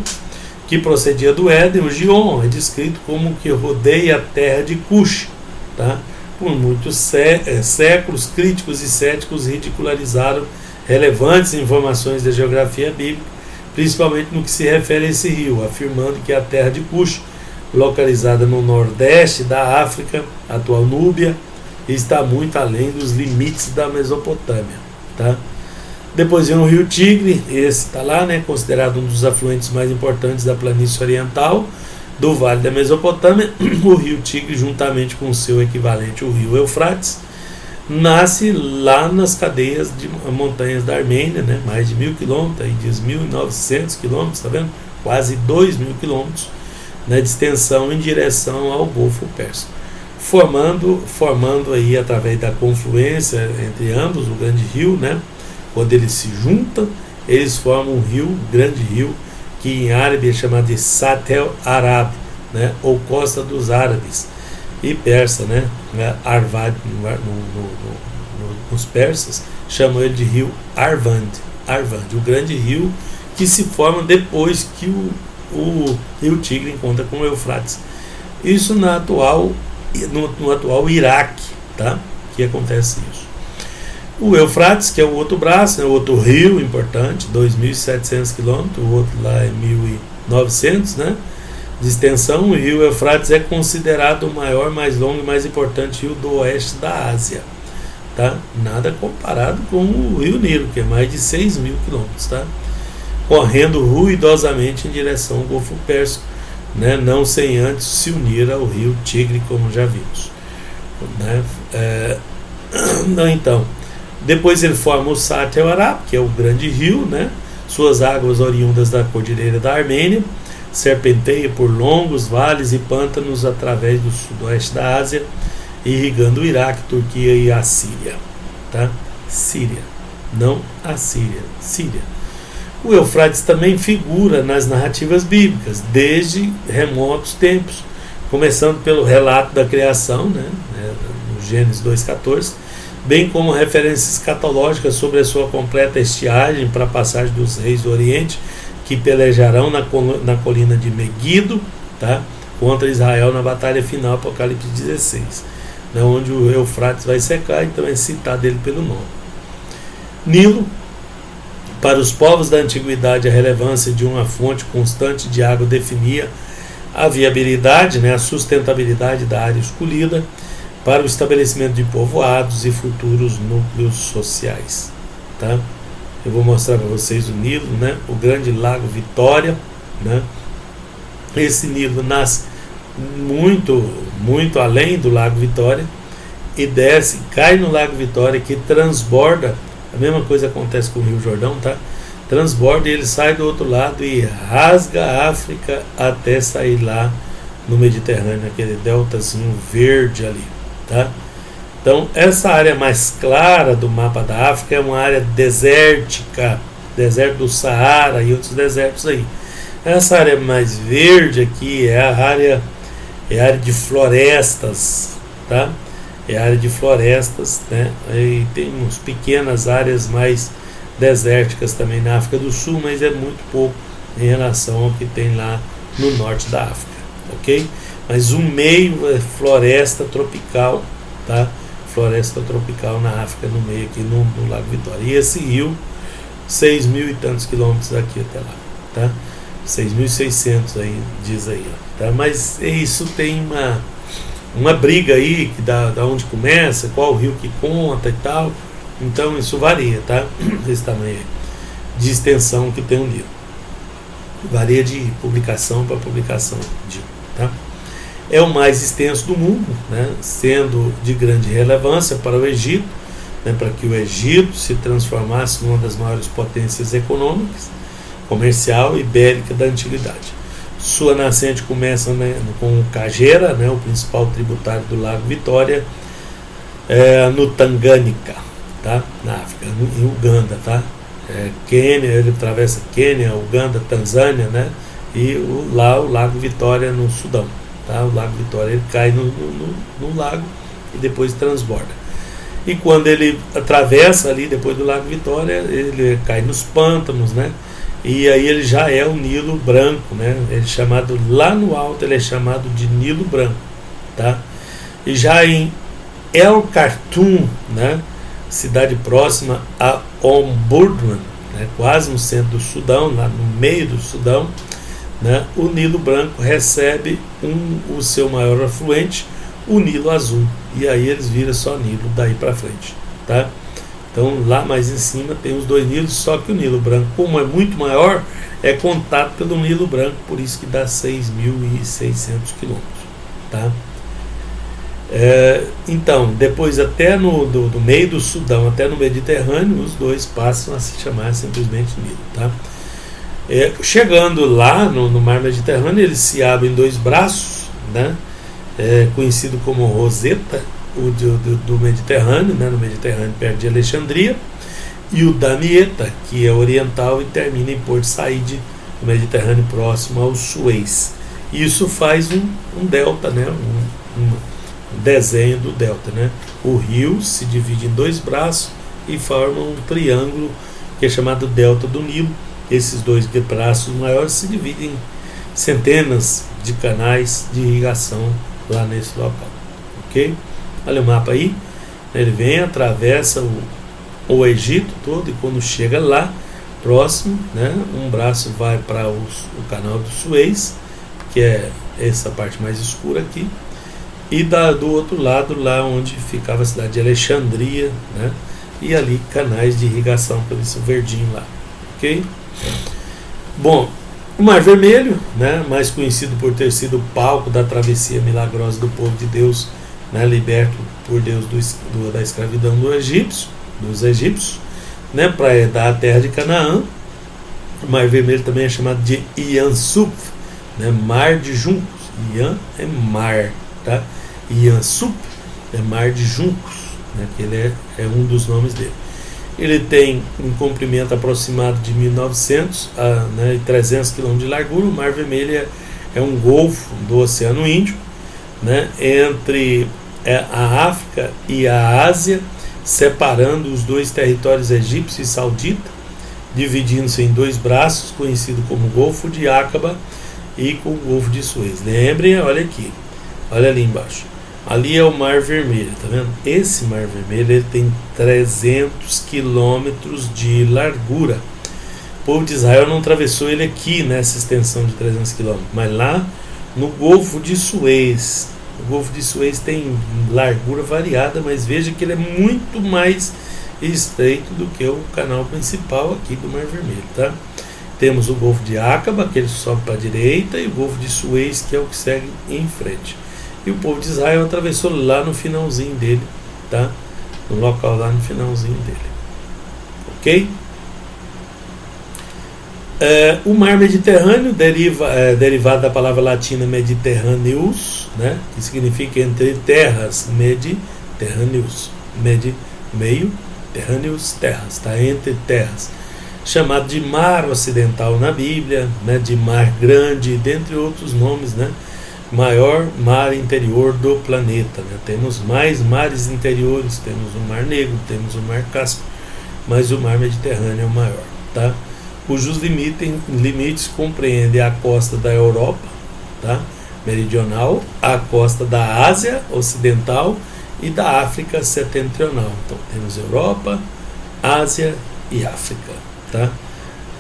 que procedia do Éden. O Gion é descrito como que rodeia a terra de Cush, tá? Por muitos séculos, críticos e céticos ridicularizaram relevantes informações da geografia bíblica, principalmente no que se refere a esse rio, afirmando que a terra de Cush, localizada no nordeste da África, atual Núbia, está muito além dos limites da Mesopotâmia. Tá? Depois vem o rio Tigre, esse está lá, né, considerado um dos afluentes mais importantes da planície oriental do Vale da Mesopotâmia. O rio Tigre, juntamente com seu equivalente, o rio Eufrates, nasce lá nas cadeias de montanhas da Armênia, né, mais de 1.000 quilômetros, aí diz 1.900 quilômetros, tá vendo? Quase 2.000 quilômetros, né, de extensão em direção ao Golfo Pérsico, formando aí, através da confluência entre ambos, o grande rio, né, quando eles se juntam, eles formam um rio, grande rio, que em árabe é chamado de Satel Arab, né, ou Costa dos Árabes, e persa, né, Arvad, nos persas, chamam ele de rio Arvand, o grande rio que se forma depois que o rio Tigre encontra com o Eufrates. Isso no atual Iraque, tá? Que acontece isso. O Eufrates, que é o outro braço, né, o outro rio importante, 2.700 quilômetros, o outro lá é 1.900, né, de extensão. O rio Eufrates é considerado o maior, mais longo e mais importante rio do oeste da Ásia. Tá? Nada comparado com o rio Nilo, que é mais de 6.000 quilômetros, tá? Correndo ruidosamente em direção ao Golfo Pérsico, né? Não sem antes se unir ao rio Tigre, como já vimos, né? Então, depois ele forma o Satel Arab, que é o grande rio, né? Suas águas oriundas da cordilheira da Armênia serpenteia por longos vales e pântanos através do sudoeste da Ásia, irrigando o Iraque, Turquia e a Síria, tá? Síria, não a Síria, Síria. O Eufrates também figura nas narrativas bíblicas desde remotos tempos, começando pelo relato da criação, né, no Gênesis 2,14, bem como referências escatológicas sobre a sua completa estiagem para a passagem dos reis do Oriente, que pelejarão na colina de Meguido, tá, contra Israel na batalha final, Apocalipse 16, né, onde o Eufrates vai secar, então é citado ele pelo nome. Nilo. Para os povos da antiguidade, a relevância de uma fonte constante de água definia a viabilidade, né, a sustentabilidade da área escolhida para o estabelecimento de povoados e futuros núcleos sociais. Tá? Eu vou mostrar para vocês o Nilo, né, o grande lago Vitória. Né? Esse Nilo nasce muito além do lago Vitória e desce, cai no lago Vitória, que transborda. A mesma coisa acontece com o Rio Jordão, tá? Transborda e ele sai do outro lado e rasga a África até sair lá no Mediterrâneo, aquele deltazinho verde ali, tá? Então, essa área mais clara do mapa da África é uma área desértica, deserto do Saara e outros desertos aí. Essa área mais verde aqui é a área de florestas, tá? É a área de florestas, né? E tem umas pequenas áreas mais desérticas também na África do Sul, mas é muito pouco em relação ao que tem lá no norte da África, ok? Mas o meio é floresta tropical, tá? floresta tropical na África, no meio aqui no Lago Vitória. E esse rio, 6.000 e tantos quilômetros daqui até lá, tá? 6.600 aí, diz aí, ó, tá? Mas isso tem uma briga aí, que da onde começa, qual rio que conta e tal. Então isso varia, tá? Esse tamanho de extensão que tem um livro. Varia de publicação para publicação, tá? É o mais extenso do mundo, né? Sendo de grande relevância para o Egito, né? Para que o Egito se transformasse numa das maiores potências econômicas, comercial e bélica da antiguidade. Sua nascente começa, né, com o Kagera, né, o principal tributário do Lago Vitória, no Tanganyika, tá? Na África, em Uganda, tá? Quênia, ele atravessa Quênia, Uganda, Tanzânia, né? E lá o Lago Vitória no Sudão, tá? O Lago Vitória ele cai no lago e depois transborda. E quando ele atravessa ali depois do Lago Vitória, ele cai nos pântanos, né? E aí ele já é o Nilo Branco, né? Ele é chamado, lá no alto ele é chamado de Nilo Branco, tá? E já em El Khartoum, né? Cidade próxima a Omdurman, né? Quase no centro do Sudão, lá no meio do Sudão, né? O Nilo Branco recebe o seu maior afluente, o Nilo Azul, e aí eles viram só Nilo daí para frente, tá? Então lá mais em cima tem os dois Nilos, só que o Nilo Branco, como é muito maior, é contado pelo Nilo Branco, por isso que dá 6.600 quilômetros, tá? Então, depois até do meio do Sudão até no Mediterrâneo, os dois passam a se chamar simplesmente Nilo, tá? Chegando lá no mar Mediterrâneo, ele se abre em dois braços, né? Conhecido como Roseta, o do Mediterrâneo, né? No Mediterrâneo perto de Alexandria, e o Damietta, que é oriental e termina em Porto Said, no Mediterrâneo próximo ao Suez. Isso faz um delta, né? Um desenho do delta, né? O rio se divide em dois braços e forma um triângulo que é chamado delta do Nilo. Esses dois braços maiores se dividem em centenas de canais de irrigação lá nesse local, ok? Olha o mapa aí, ele vem, atravessa o Egito todo, e quando chega lá próximo, né, um braço vai para o canal do Suez, que é essa parte mais escura aqui, e do outro lado, lá onde ficava a cidade de Alexandria, né, e ali canais de irrigação por esse verdinho lá, ok? Bom, o Mar Vermelho, né, mais conhecido por ter sido o palco da travessia milagrosa do povo de Deus, né, liberto por Deus da escravidão dos egípcios, né, para dar a terra de Canaã. O Mar Vermelho também é chamado de Iansuf, né, mar de juncos. Ian é mar, tá? Iansuf é mar de juncos, né, que ele é um dos nomes dele. Ele tem um comprimento aproximado de 1.900 e 300 km de largura. O Mar Vermelho é um golfo do Oceano Índio, né, entre a África e a Ásia, separando os dois territórios egípcio e saudita, dividindo-se em dois braços, conhecido como Golfo de Aqaba e com o Golfo de Suez. Lembrem, olha aqui, olha ali embaixo. Ali é o Mar Vermelho, tá vendo? Esse Mar Vermelho ele tem 300 quilômetros de largura. O povo de Israel não atravessou ele aqui nessa extensão de 300 quilômetros, mas lá no Golfo de Suez. O Golfo de Suez tem largura variada, mas veja que ele é muito mais estreito do que o canal principal aqui do Mar Vermelho, tá? Temos o Golfo de Aqaba, que ele sobe para a direita, e o Golfo de Suez, que é o que segue em frente. E o povo de Israel atravessou lá no finalzinho dele, tá? No local lá no finalzinho dele, ok? O mar Mediterrâneo derivado da palavra latina Mediterraneus, né, que significa entre terras, Mediterraneus, meio, terraneus, terras, tá, entre terras, chamado de mar ocidental na Bíblia, né, de mar grande, dentre outros nomes, né, maior mar interior do planeta, né. Temos mais mares interiores, temos o Mar Negro, temos o Mar Cáspio, mas o mar Mediterrâneo é o maior, tá? Cujos limites compreendem a costa da Europa, tá, meridional, a costa da Ásia ocidental e da África setentrional. Então temos Europa, Ásia e África, tá?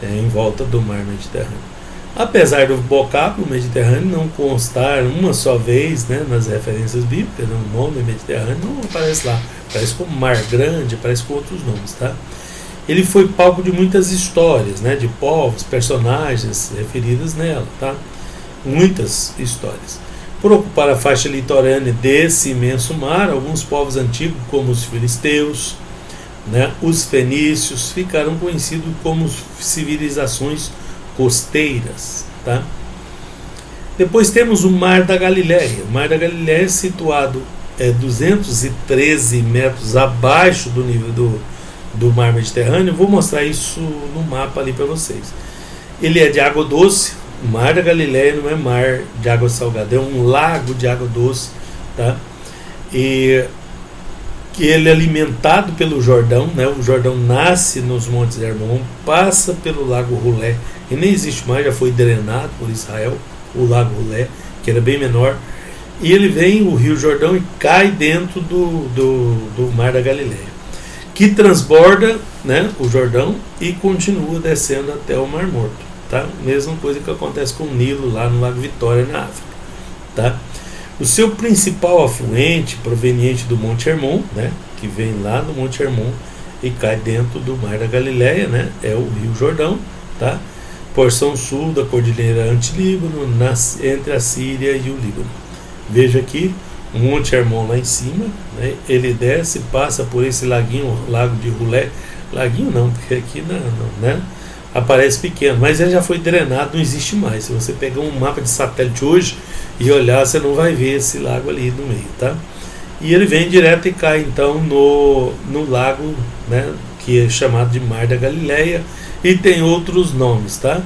Em volta do mar Mediterrâneo. Apesar do vocábulo Mediterrâneo não constar uma só vez, né, nas referências bíblicas, o nome Mediterrâneo não aparece lá, aparece como Mar Grande, aparece com outros nomes, tá? Ele foi palco de muitas histórias, né, de povos, personagens referidas nela, tá? Muitas histórias. Por ocupar a faixa litorânea desse imenso mar, alguns povos antigos, como os filisteus, né, os fenícios, ficaram conhecidos como civilizações costeiras, tá? Depois temos o Mar da Galileia. O Mar da Galileia é situado 213 metros abaixo do nível do Mar Mediterrâneo. Vou mostrar isso no mapa ali para vocês. Ele é de água doce. O Mar da Galileia não é mar de água salgada, é um lago de água doce, tá? E que ele é alimentado pelo Jordão, né? O Jordão nasce nos Montes Hermon, passa pelo Lago Rulé, e nem existe mais, já foi drenado por Israel, o Lago Rulé, que era bem menor, e ele vem, o Rio Jordão, e cai dentro do Mar da Galileia, que transborda, né, o Jordão e continua descendo até o Mar Morto, tá? Mesma coisa que acontece com o Nilo lá no Lago Vitória, na África, tá? O seu principal afluente, proveniente do Monte Hermon, né, que vem lá do Monte Hermon e cai dentro do Mar da Galileia, né, é o Rio Jordão, tá? Porção sul da Cordilheira Antilíbano, entre a Síria e o Líbano. Veja aqui o Monte Hermon lá em cima, né, ele desce, passa por esse laguinho, Lago de Rulé, laguinho não, porque aqui não, né, aparece pequeno, mas ele já foi drenado, não existe mais. Se você pegar um mapa de satélite hoje e olhar, você não vai ver esse lago ali no meio, tá? E ele vem direto e cai então no lago, né, que é chamado de Mar da Galileia, e tem outros nomes, tá?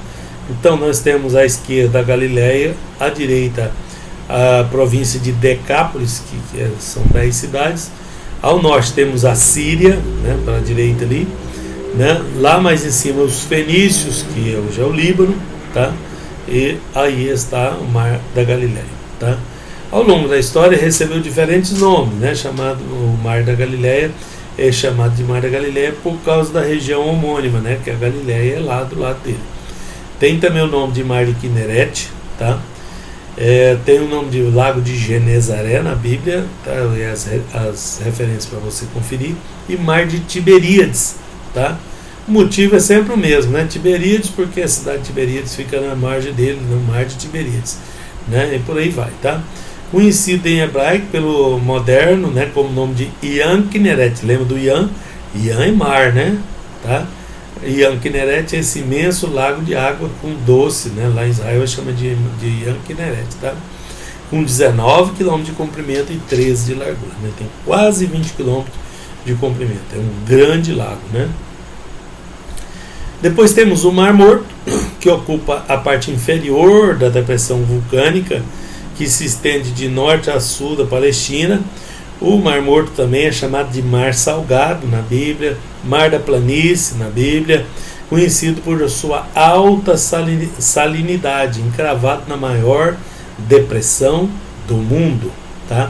Então nós temos à esquerda a Galileia, à direita a província de Decápolis, que são 10 cidades. Ao norte temos a Síria, né, para a direita ali, né? Lá mais em cima os fenícios, que hoje é o Líbano, tá? E aí está o Mar da Galileia, tá? Ao longo da história recebeu diferentes nomes, né? Chamado o Mar da Galileia, é chamado de Mar da Galileia por causa da região homônima, né? Que a Galileia é lá do lado dele. Tem também o nome de Mar de Quinerete, tá? Tem o nome de Lago de Genezaré na Bíblia, tá? E as referências para você conferir, e Mar de Tiberíades, tá? O motivo é sempre o mesmo, né? Tiberíades, porque a cidade de Tiberíades fica na margem dele, no Mar de Tiberíades, né? E por aí vai, tá? Conhecido em hebraico pelo moderno, né, como nome de Ian Kinneret. Lembra do Ian? Ian é mar, né? Tá? Ian Kinneret é esse imenso lago de água com doce, né? Lá em Israel chama de Ian Kinneret, tá? Com 19 km de comprimento e 13 de largura, né? Tem quase 20 km de comprimento. É um grande lago, né? Depois temos o Mar Morto, que ocupa a parte inferior da depressão vulcânica, que se estende de norte a sul da Palestina. O Mar Morto também é chamado de Mar Salgado na Bíblia, Mar da Planície na Bíblia, conhecido por sua alta salinidade, encravado na maior depressão do mundo, tá?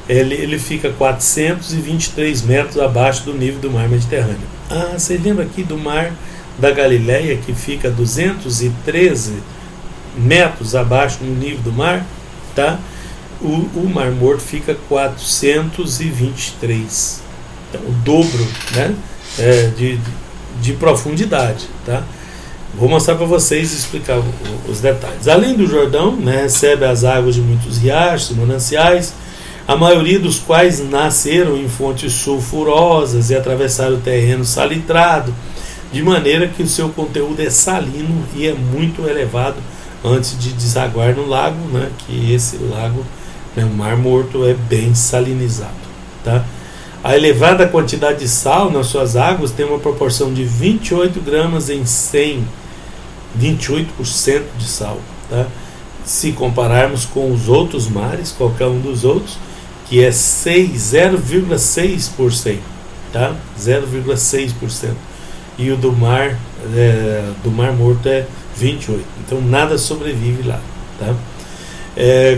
Ele fica 423 metros abaixo do nível do Mar Mediterrâneo. Você lembra aqui do Mar da Galileia, que fica 213 metros abaixo do nível do mar, tá? O Mar Morto fica 423, então, o dobro, né, de profundidade, tá? Vou mostrar para vocês e explicar os detalhes. Além do Jordão, né, recebe as águas de muitos riachos e mananciais, a maioria dos quais nasceram em fontes sulfurosas e atravessaram o terreno salitrado, de maneira que o seu conteúdo é salino e é muito elevado antes de desaguar no lago, né, que esse lago, né, o Mar Morto, é bem salinizado, tá? A elevada quantidade de sal nas suas águas tem uma proporção de 28 gramas em 100, 28% de sal, tá? Se compararmos com os outros mares, qualquer um dos outros, que é 0,6%, tá? 0,6%. E o do Mar Morto é 28%. Então nada sobrevive lá, tá?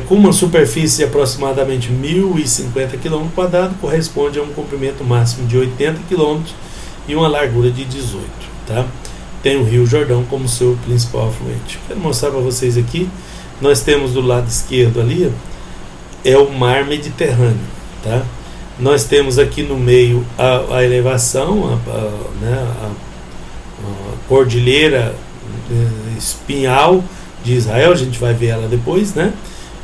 com uma superfície de aproximadamente 1.050 km², corresponde a um comprimento máximo de 80 km e uma largura de 18, tá? Tem o Rio Jordão como seu principal afluente. Quero mostrar para vocês aqui. Nós temos do lado esquerdo ali, é o mar Mediterrâneo, tá? Nós temos aqui no meio a elevação, a cordilheira espinhal de Israel, a gente vai ver ela depois, né?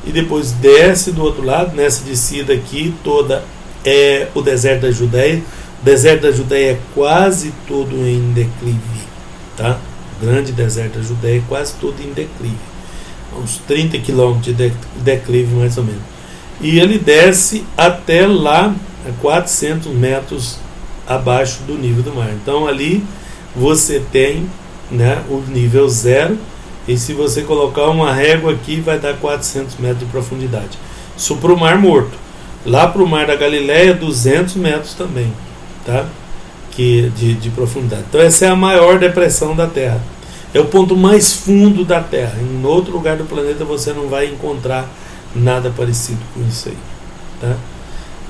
E depois desce do outro lado, nessa descida aqui toda é o deserto da Judéia. O deserto da Judéia é quase todo em declive, tá? O grande deserto da Judéia é quase todo em declive, uns 30 km de declive mais ou menos. E ele desce até lá a 400 metros abaixo do nível do mar. Então ali você tem, né, o nível zero. E se você colocar uma régua aqui, vai dar 400 metros de profundidade. Isso para o Mar Morto. Lá para o Mar da Galileia, 200 metros também, tá? De profundidade. Então essa é a maior depressão da Terra. É o ponto mais fundo da Terra. Em outro lugar do planeta você não vai encontrar nada parecido com isso aí, tá?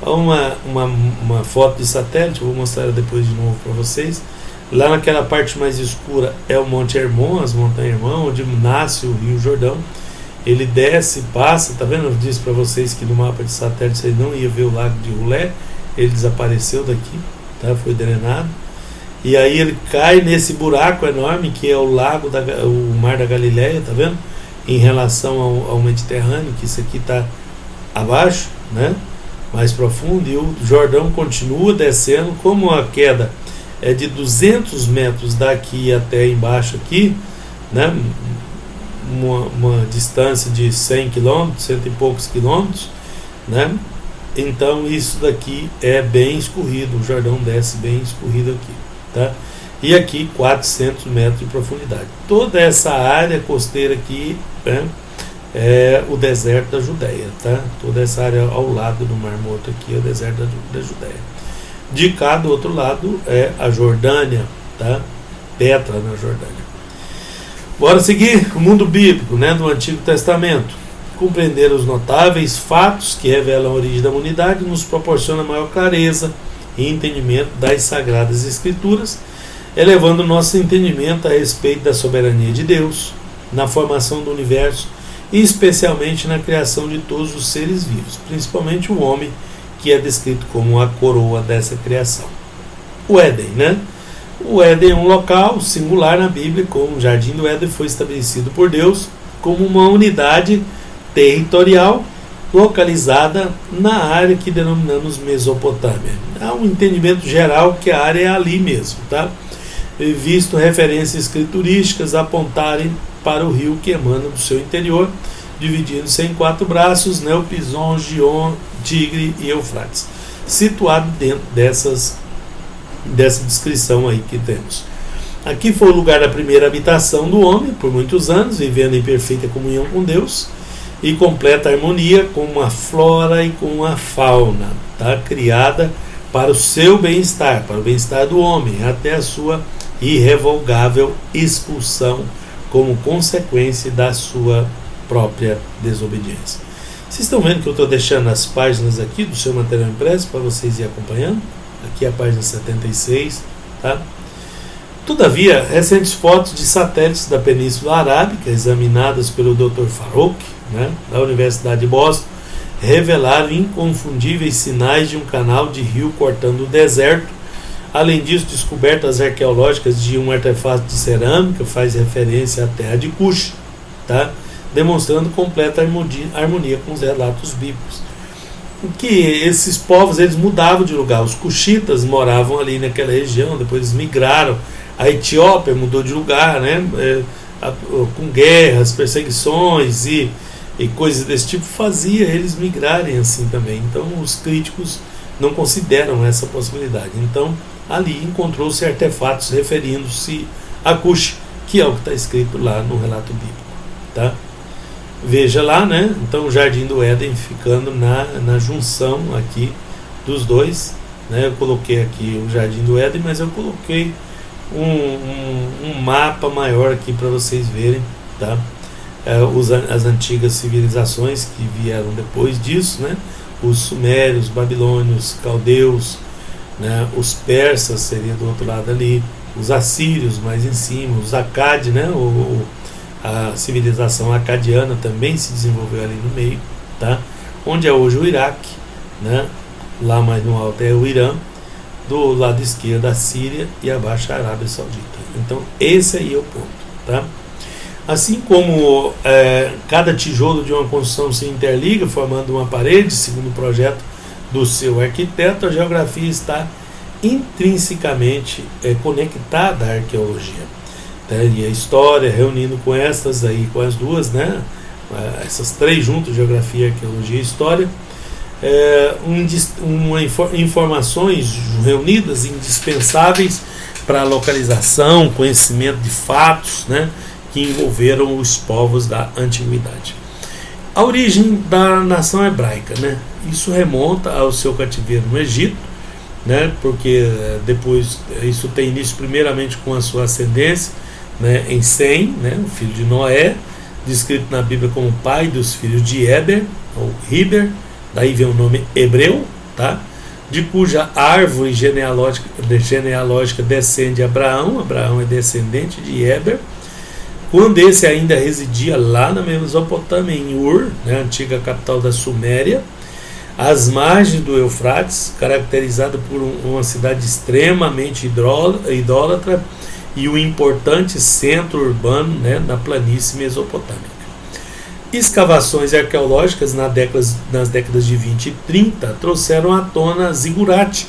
Uma foto de satélite, eu vou mostrar depois de novo para vocês. Lá naquela parte mais escura é o Monte Hermon, as Montanhas Hermon, onde nasce o Rio Jordão. Ele desce, passa, tá vendo? Eu disse para vocês que no mapa de satélite vocês não ia ver o lago de Rulé. Ele desapareceu daqui, tá? Foi drenado. E aí ele cai nesse buraco enorme que é o lago, o Mar da Galileia, tá vendo? Em relação ao Mediterrâneo, que isso aqui está abaixo, né? Mais profundo, e o Jordão continua descendo. Como a queda é de 200 metros daqui até embaixo aqui, né? Uma distância de 100 km, cento e poucos quilômetros, né? Então isso daqui é bem escorrido, o Jordão desce bem escorrido aqui, tá? E aqui 400 metros de profundidade. Toda essa área costeira aqui, né, é o deserto da Judéia, tá? Toda essa área ao lado do Mar Morto aqui é o deserto da Judéia. De cá do outro lado é a Jordânia, tá? Petra na Jordânia. Bora seguir o mundo bíblico, né, do Antigo Testamento. Compreender os notáveis fatos que revelam a origem da humanidade nos proporciona maior clareza e entendimento das Sagradas Escrituras, elevando nosso entendimento a respeito da soberania de Deus na formação do universo e especialmente na criação de todos os seres vivos, principalmente o homem, que é descrito como a coroa dessa criação. O Éden, né? O Éden é um local singular na Bíblia, como o Jardim do Éden foi estabelecido por Deus como uma unidade territorial localizada na área que denominamos Mesopotâmia. Há um entendimento geral que a área é ali mesmo, tá? Visto referências escriturísticas apontarem para o rio que emana do seu interior, dividindo-se em 4 braços, né, o Pison, Gion, Tigre e Eufrates, situado dentro dessa descrição aí que temos. Aqui foi o lugar da primeira habitação do homem, por muitos anos, vivendo em perfeita comunhão com Deus e completa harmonia com a flora e com a fauna, tá? Criada para o seu bem-estar, para o bem-estar do homem, até a sua irrevogável expulsão como consequência da sua própria desobediência. Vocês estão vendo que eu estou deixando as páginas aqui do seu material impresso para vocês irem acompanhando? Aqui é a página 76, tá? Todavia, recentes fotos de satélites da Península Arábica, examinadas pelo Dr. Farouk, né, da Universidade de Boston, revelaram inconfundíveis sinais de um canal de rio cortando o deserto. Além disso, descobertas arqueológicas de um artefato de cerâmica, faz referência à terra de Cush, tá? Demonstrando completa harmonia com os relatos bíblicos. Que esses povos eles mudavam de lugar. Os cuxitas moravam ali naquela região, depois eles migraram. A Etiópia mudou de lugar, né? Com guerras, perseguições e coisas desse tipo, fazia eles migrarem assim também. Então os críticos não consideram essa possibilidade. Então ali encontrou-se artefatos referindo-se a Cush, que é o que está escrito lá no relato bíblico, tá? Veja lá, né? Então o Jardim do Éden ficando na junção aqui dos dois, né? Eu coloquei aqui o Jardim do Éden, mas eu coloquei um mapa maior aqui para vocês verem, tá? as antigas civilizações que vieram depois disso, né? Os sumérios, os babilônios, caldeus, né? Os persas seria do outro lado ali, os assírios mais em cima, os acade, né? A civilização acadiana também se desenvolveu ali no meio, tá? Onde é hoje o Iraque, né? Lá mais no alto é o Irã, do lado esquerdo a Síria e abaixo a Arábia Saudita. Então esse aí é o ponto, tá? Assim como cada tijolo de uma construção se interliga formando uma parede, segundo o projeto do seu arquiteto, a geografia está intrinsecamente conectada à arqueologia, né? E a história, reunindo com essas aí, com as duas, né? Essas três juntas, geografia, arqueologia e história, informações reunidas indispensáveis para a localização, conhecimento de fatos, né? Que envolveram os povos da antiguidade. A origem da nação hebraica, né? Isso remonta ao seu cativeiro no Egito, né? Porque depois isso tem início primeiramente com a sua ascendência, né? Em Sem, né? O filho de Noé, descrito na Bíblia como pai dos filhos de Eber, ou Heber, daí vem o nome hebreu, tá? De cuja árvore genealógica descende Abraão. Abraão é descendente de Eber, quando esse ainda residia lá na Mesopotâmia, em Ur, né, antiga capital da Suméria, às margens do Eufrates, caracterizada por uma cidade extremamente idólatra e um importante centro urbano, né, na planície mesopotâmica. Escavações arqueológicas nas décadas de 20 e 30 trouxeram à tona Zigurate,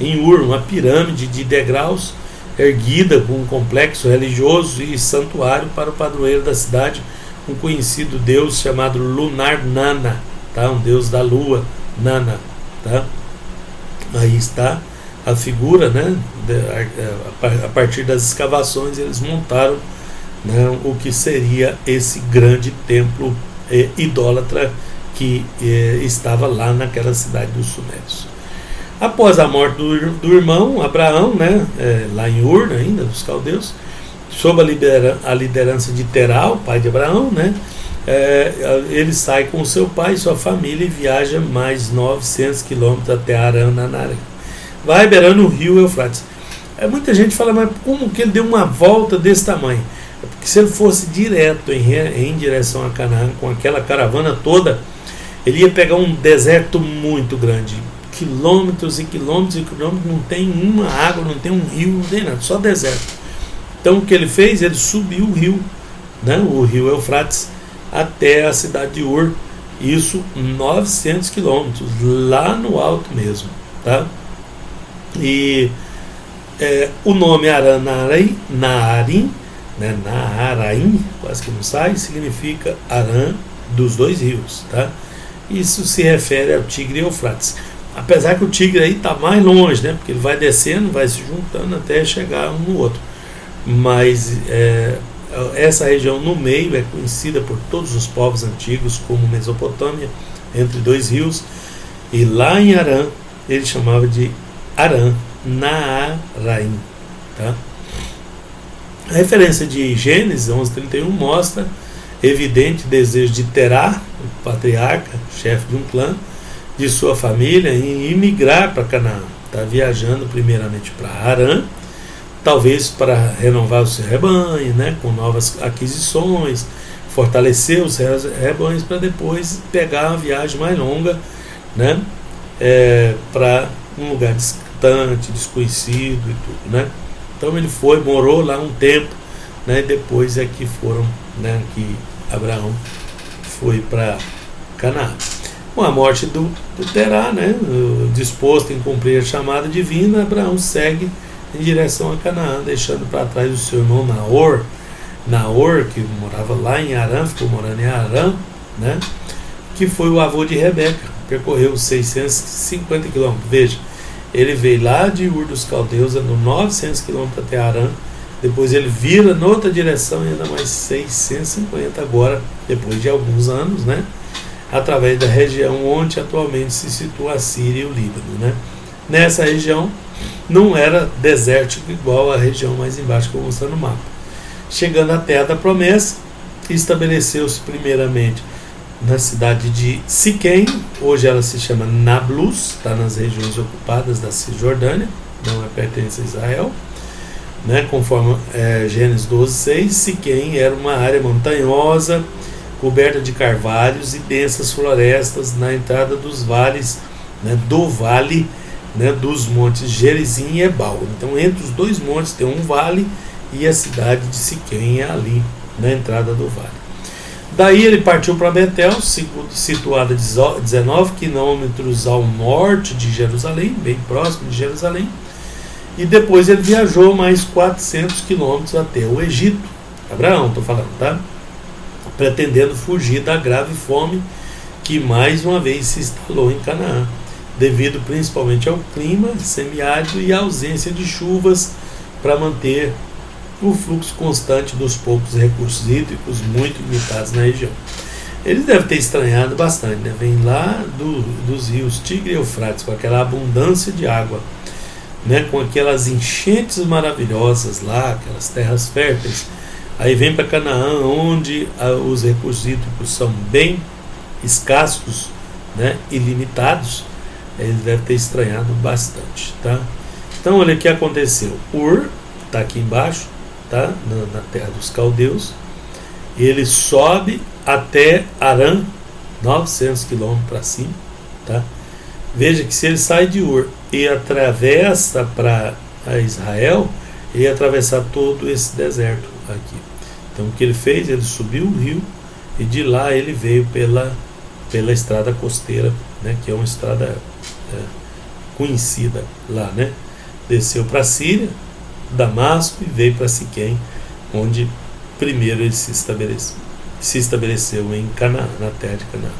em Ur, uma pirâmide de degraus erguida com um complexo religioso e santuário para o padroeiro da cidade, um conhecido deus chamado Lunar Nana, tá? Um deus da lua, Nana, tá? Aí está a figura, né? A partir das escavações eles montaram, né, o que seria esse grande templo idólatra que estava lá naquela cidade dos Sumérios. Após a morte do irmão Abraão, né, lá em Ur, ainda dos caldeus, sob a liderança de Terá, o pai de Abraão, né, ele sai com seu pai e sua família e viaja mais 900 quilômetros até Arã, na Narã. Vai beirando o rio Eufrates. Muita gente fala, mas como que ele deu uma volta desse tamanho? Porque se ele fosse direto em direção a Canaã, com aquela caravana toda, ele ia pegar um deserto muito grande, quilômetros e quilômetros e quilômetros, não tem uma água, não tem um rio, não tem nada, só deserto. Então o que ele fez? Ele subiu o rio, né, o rio Eufrates, até a cidade de Ur, isso 900 quilômetros, lá no alto mesmo, tá? E o nome Arã Naarim, né, Naaraim, quase que não sai, significa Arã dos dois rios, tá? Isso se refere ao Tigre e Eufrates. Apesar que o Tigre aí está mais longe, né? Porque ele vai descendo, vai se juntando até chegar um no outro. Mas essa região no meio é conhecida por todos os povos antigos como Mesopotâmia, entre dois rios. E lá em Arã, ele chamava de Arã Naaraim, tá? A referência de Gênesis 11:31 mostra evidente desejo de Terá, o patriarca, chefe de um clã, de sua família, em imigrar para Canaã. Está viajando primeiramente para Arã, talvez para renovar o seu rebanho, né, com novas aquisições, fortalecer os rebanhos para depois pegar uma viagem mais longa, né, para um lugar distante, desconhecido e tudo, né. Então ele morou lá um tempo, né, e depois é que foram, né, que Abraão foi para Canaã. Com a morte do Terá, né, disposto em cumprir a chamada divina, Abraão segue em direção a Canaã, deixando para trás o seu irmão Naor, que morava lá em Arã, ficou morando em Arã, né, que foi o avô de Rebeca, percorreu 650 quilômetros. Veja, ele veio lá de Ur dos Caldeus, andou 900 quilômetros até Arã, depois ele vira noutra direção e anda mais 650 agora, depois de alguns anos, né, através da região onde atualmente se situa a Síria e o Líbano, né. Nessa região não era desértico igual a região mais embaixo que eu vou mostrar no mapa. Chegando à Terra da Promessa, estabeleceu-se primeiramente na cidade de Siquém, hoje ela se chama Nablus, está nas regiões ocupadas da Cisjordânia, não pertence a Israel, né? Conforme Gênesis 12:6, Siquém era uma área montanhosa, coberta de carvalhos e densas florestas na entrada dos vales, né, do vale, né, dos montes Gerizim e Ebal. Então, entre os dois montes tem um vale e a cidade de Siquém é ali, na entrada do vale. Daí ele partiu para Betel, situada a 19 quilômetros ao norte de Jerusalém, bem próximo de Jerusalém, e depois ele viajou mais 400 quilômetros até o Egito, Abraão, estou falando, tá? Pretendendo fugir da grave fome que mais uma vez se instalou em Canaã, devido principalmente ao clima semiárido e à ausência de chuvas para manter o fluxo constante dos poucos recursos hídricos muito limitados na região. Eles devem ter estranhado bastante, né? Vem lá dos rios Tigre e Eufrates, com aquela abundância de água, né? Com aquelas enchentes maravilhosas lá, aquelas terras férteis. Aí vem para Canaã, onde os recursos hídricos são bem escassos, né? E limitados. Eles devem ter estranhado bastante, tá? Então, olha o que aconteceu. Ur está aqui embaixo, tá? Na terra dos caldeus. Ele sobe até Arã, 900 quilômetros para cima, tá? Veja que se ele sai de Ur e atravessa para Israel, ele ia atravessar todo esse deserto aqui. Então, o que ele fez? Ele subiu o rio e de lá ele veio pela estrada costeira, né? Que é uma estrada conhecida lá, né? Desceu para a Síria, Damasco, e veio para Siquém, onde primeiro ele se estabeleceu em Canaã, na terra de Canaã.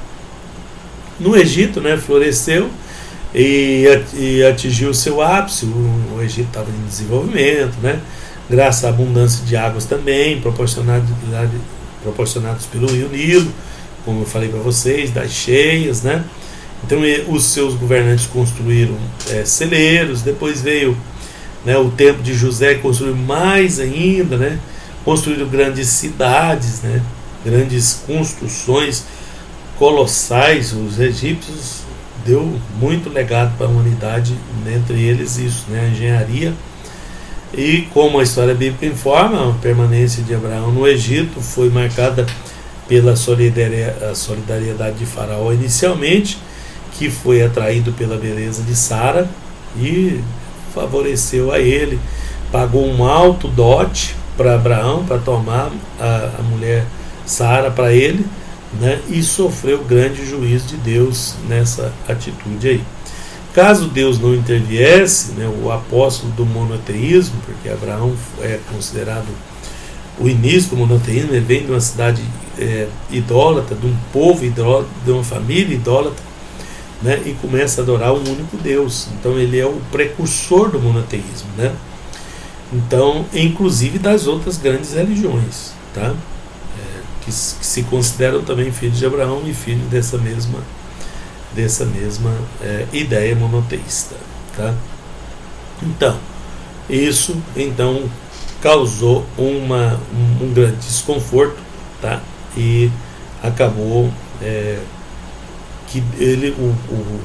No Egito, né, floresceu e atingiu o seu ápice. O Egito estava em desenvolvimento, né, graças à abundância de águas também, proporcionados pelo rio Nilo, como eu falei para vocês, das cheias, né. Então os seus governantes construíram celeiros. Depois veio, né, o tempo de José, que construiu mais ainda, né, construíram grandes cidades, né, grandes construções colossais. Os egípcios deu muito legado para a humanidade, entre eles isso, né, a engenharia. E como a história bíblica informa, a permanência de Abraão no Egito foi marcada pela solidariedade de Faraó inicialmente, que foi atraído pela beleza de Sara e favoreceu a ele, pagou um alto dote para Abraão para tomar a mulher Sara para ele, né, e sofreu grande juízo de Deus nessa atitude aí. Caso Deus não interviesse, né, o apóstolo do monoteísmo, porque Abraão é considerado o início do monoteísmo, ele vem de uma cidade idólatra, de um povo idólatra, de uma família idólatra, né, e começa a adorar um único Deus. Então ele é o precursor do monoteísmo, né? Então, inclusive das outras grandes religiões, tá? Que se consideram também filhos de Abraão e filhos dessa mesma ideia monoteísta, tá? Isso causou um grande desconforto, tá? E acabou que o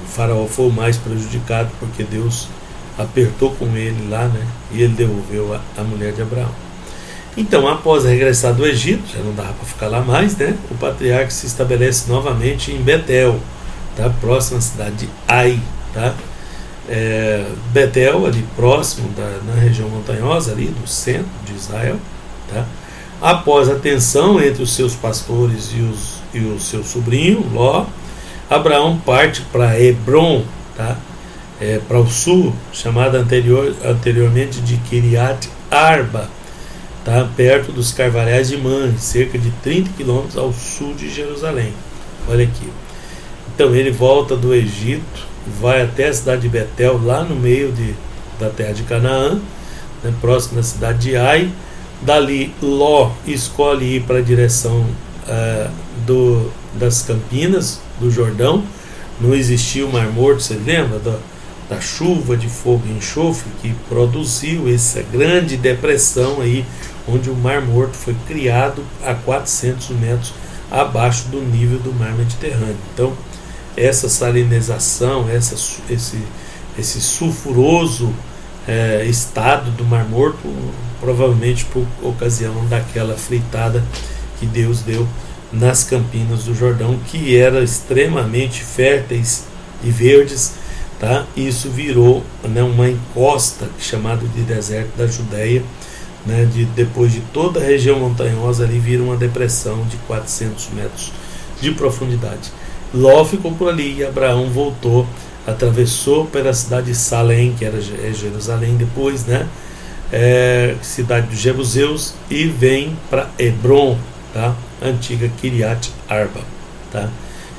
faraó foi o mais prejudicado, porque Deus apertou com ele lá, né? E ele devolveu a mulher de Abraão. Então, após regressar do Egito, já não dava para ficar lá mais, né? O patriarca se estabelece novamente em Betel, tá? Próximo à cidade de Ai, tá? Betel, ali próximo na região montanhosa ali do centro de Israel, tá? Após a tensão entre os seus pastores e o seu sobrinho Ló, Abraão parte para Hebron, tá? Para o sul, chamada anteriormente de Kiriat Arba, tá? Perto dos Carvalhais de Manre, cerca de 30 quilômetros ao sul de Jerusalém. Olha aqui. Então ele volta do Egito, vai até a cidade de Betel, lá no meio da terra de Canaã, né, próximo da cidade de Ai. Dali Ló escolhe ir para a direção das Campinas do Jordão. Não existia o Mar Morto, você lembra da chuva de fogo e enxofre que produziu essa grande depressão aí, onde o Mar Morto foi criado a 400 metros abaixo do nível do mar Mediterrâneo. Então, essa salinização, esse sulfuroso estado do Mar Morto, provavelmente por ocasião daquela fritada que Deus deu nas campinas do Jordão, que eram extremamente férteis e verdes, tá? Isso virou, né, uma encosta chamada de deserto da Judéia, né? Depois de toda a região montanhosa ali vira uma depressão de 400 metros de profundidade. Ló ficou por ali e Abraão voltou, atravessou pela cidade de Salém, que era Jerusalém depois, né? Cidade dos Jebuseus, e vem para Hebron, tá? Antiga Kiriat Arba, tá?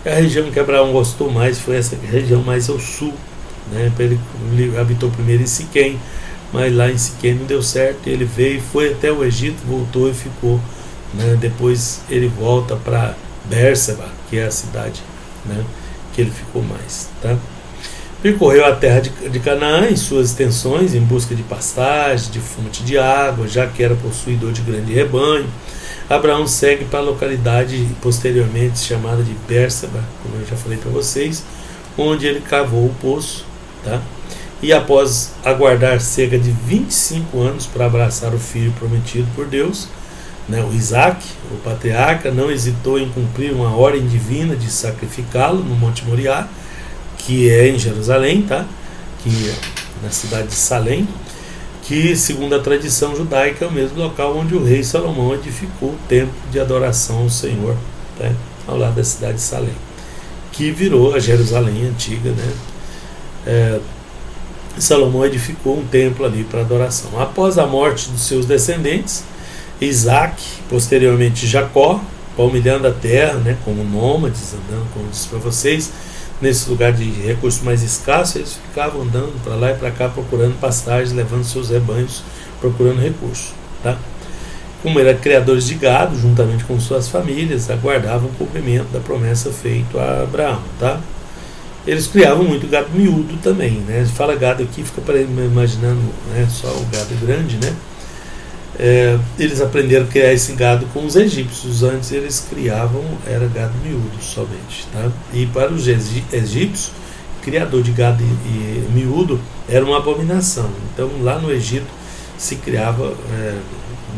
A região que Abraão gostou mais foi essa região mais ao sul, né? Ele habitou primeiro em Siquém, mas lá em Siquém não deu certo, ele veio, foi até o Egito, voltou e ficou, né? Depois ele volta para Bérseba, que é a cidade, né, que ele ficou mais, tá? Percorreu a terra de Canaã em suas extensões, em busca de pastagem, de fonte de água, já que era possuidor de grande rebanho. Abraão segue para a localidade posteriormente chamada de Bérseba, como eu já falei para vocês, onde ele cavou o poço, tá? E após aguardar cerca de 25 anos para abraçar o filho prometido por Deus, né, o Isaac, o patriarca, não hesitou em cumprir uma ordem divina de sacrificá-lo no Monte Moriá, que é em Jerusalém, tá? Que é na cidade de Salém, que, segundo a tradição judaica, é o mesmo local onde o rei Salomão edificou o templo de adoração ao Senhor, tá? Ao lado da cidade de Salém, que virou a Jerusalém antiga, né? Salomão edificou um templo ali para adoração. Após a morte dos seus descendentes, Isaac, posteriormente Jacó, palmilhando a terra, né, como nômades, andando, como eu disse para vocês, nesse lugar de recursos mais escassos, eles ficavam andando para lá e para cá procurando pastagens, levando seus rebanhos, procurando recursos, tá? Como eram criadores de gado, juntamente com suas famílias, aguardavam o cumprimento da promessa feita a Abraão, tá? Eles criavam muito gado miúdo também, né? Fala gado aqui, fica imaginando, né, só o gado grande, né? Eles aprenderam a criar esse gado com os egípcios. Antes eles criavam, era gado miúdo somente, tá? E para os egípcios, criador de gado miúdo era uma abominação. Então lá no Egito se criava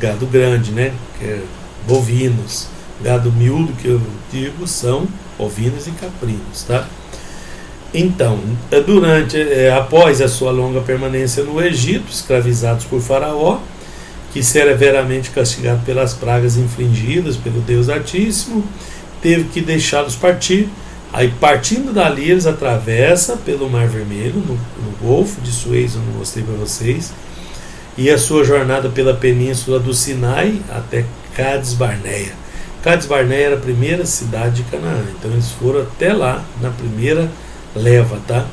gado grande, né? Bovinos. Gado miúdo que eu digo são ovinos e caprinos, tá? Então, após a sua longa permanência no Egito, escravizados por Faraó, que severamente castigado pelas pragas infligidas pelo Deus Altíssimo, teve que deixá-los partir. Aí, partindo dali, eles atravessam pelo Mar Vermelho, no Golfo de Suez, eu não mostrei para vocês, e a sua jornada pela península do Sinai até Cades Barneia. Cades Barneia era a primeira cidade de Canaã, então eles foram até lá na primeira leva, tá?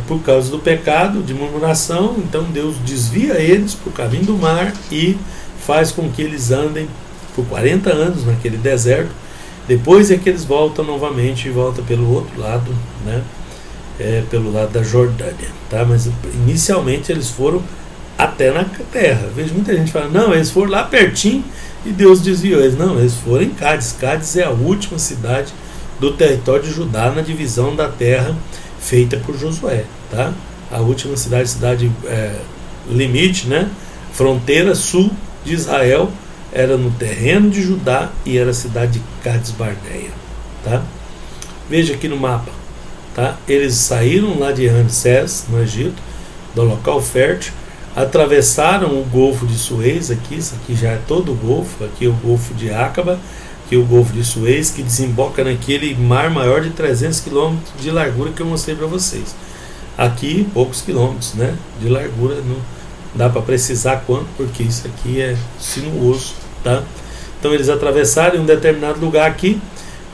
Por causa do pecado de murmuração, então Deus desvia eles para o caminho do mar e faz com que eles andem por 40 anos naquele deserto. Depois é que eles voltam novamente e voltam pelo outro lado, né? Pelo lado da Jordânia, tá? Mas inicialmente eles foram até na terra. Vejo muita gente falando, não, eles foram lá pertinho e Deus desviou eles. Não, eles foram em Cádiz. Cádiz é a última cidade do território de Judá na divisão da terra feita por Josué, tá? A última cidade limite, né? Fronteira sul de Israel era no terreno de Judá e era a cidade de Cades Barneia, tá? Veja aqui no mapa, tá? Eles saíram lá de Ramsés, no Egito, do local fértil, atravessaram o Golfo de Suez, isso aqui já é todo o Golfo, aqui é o Golfo de Acaba, aqui é o Golfo de Suez, que desemboca naquele mar maior de 300 quilômetros de largura que eu mostrei para vocês. Aqui, poucos quilômetros, né, de largura, não dá para precisar quanto, porque isso aqui é sinuoso, tá? Então eles atravessaram em um determinado lugar aqui,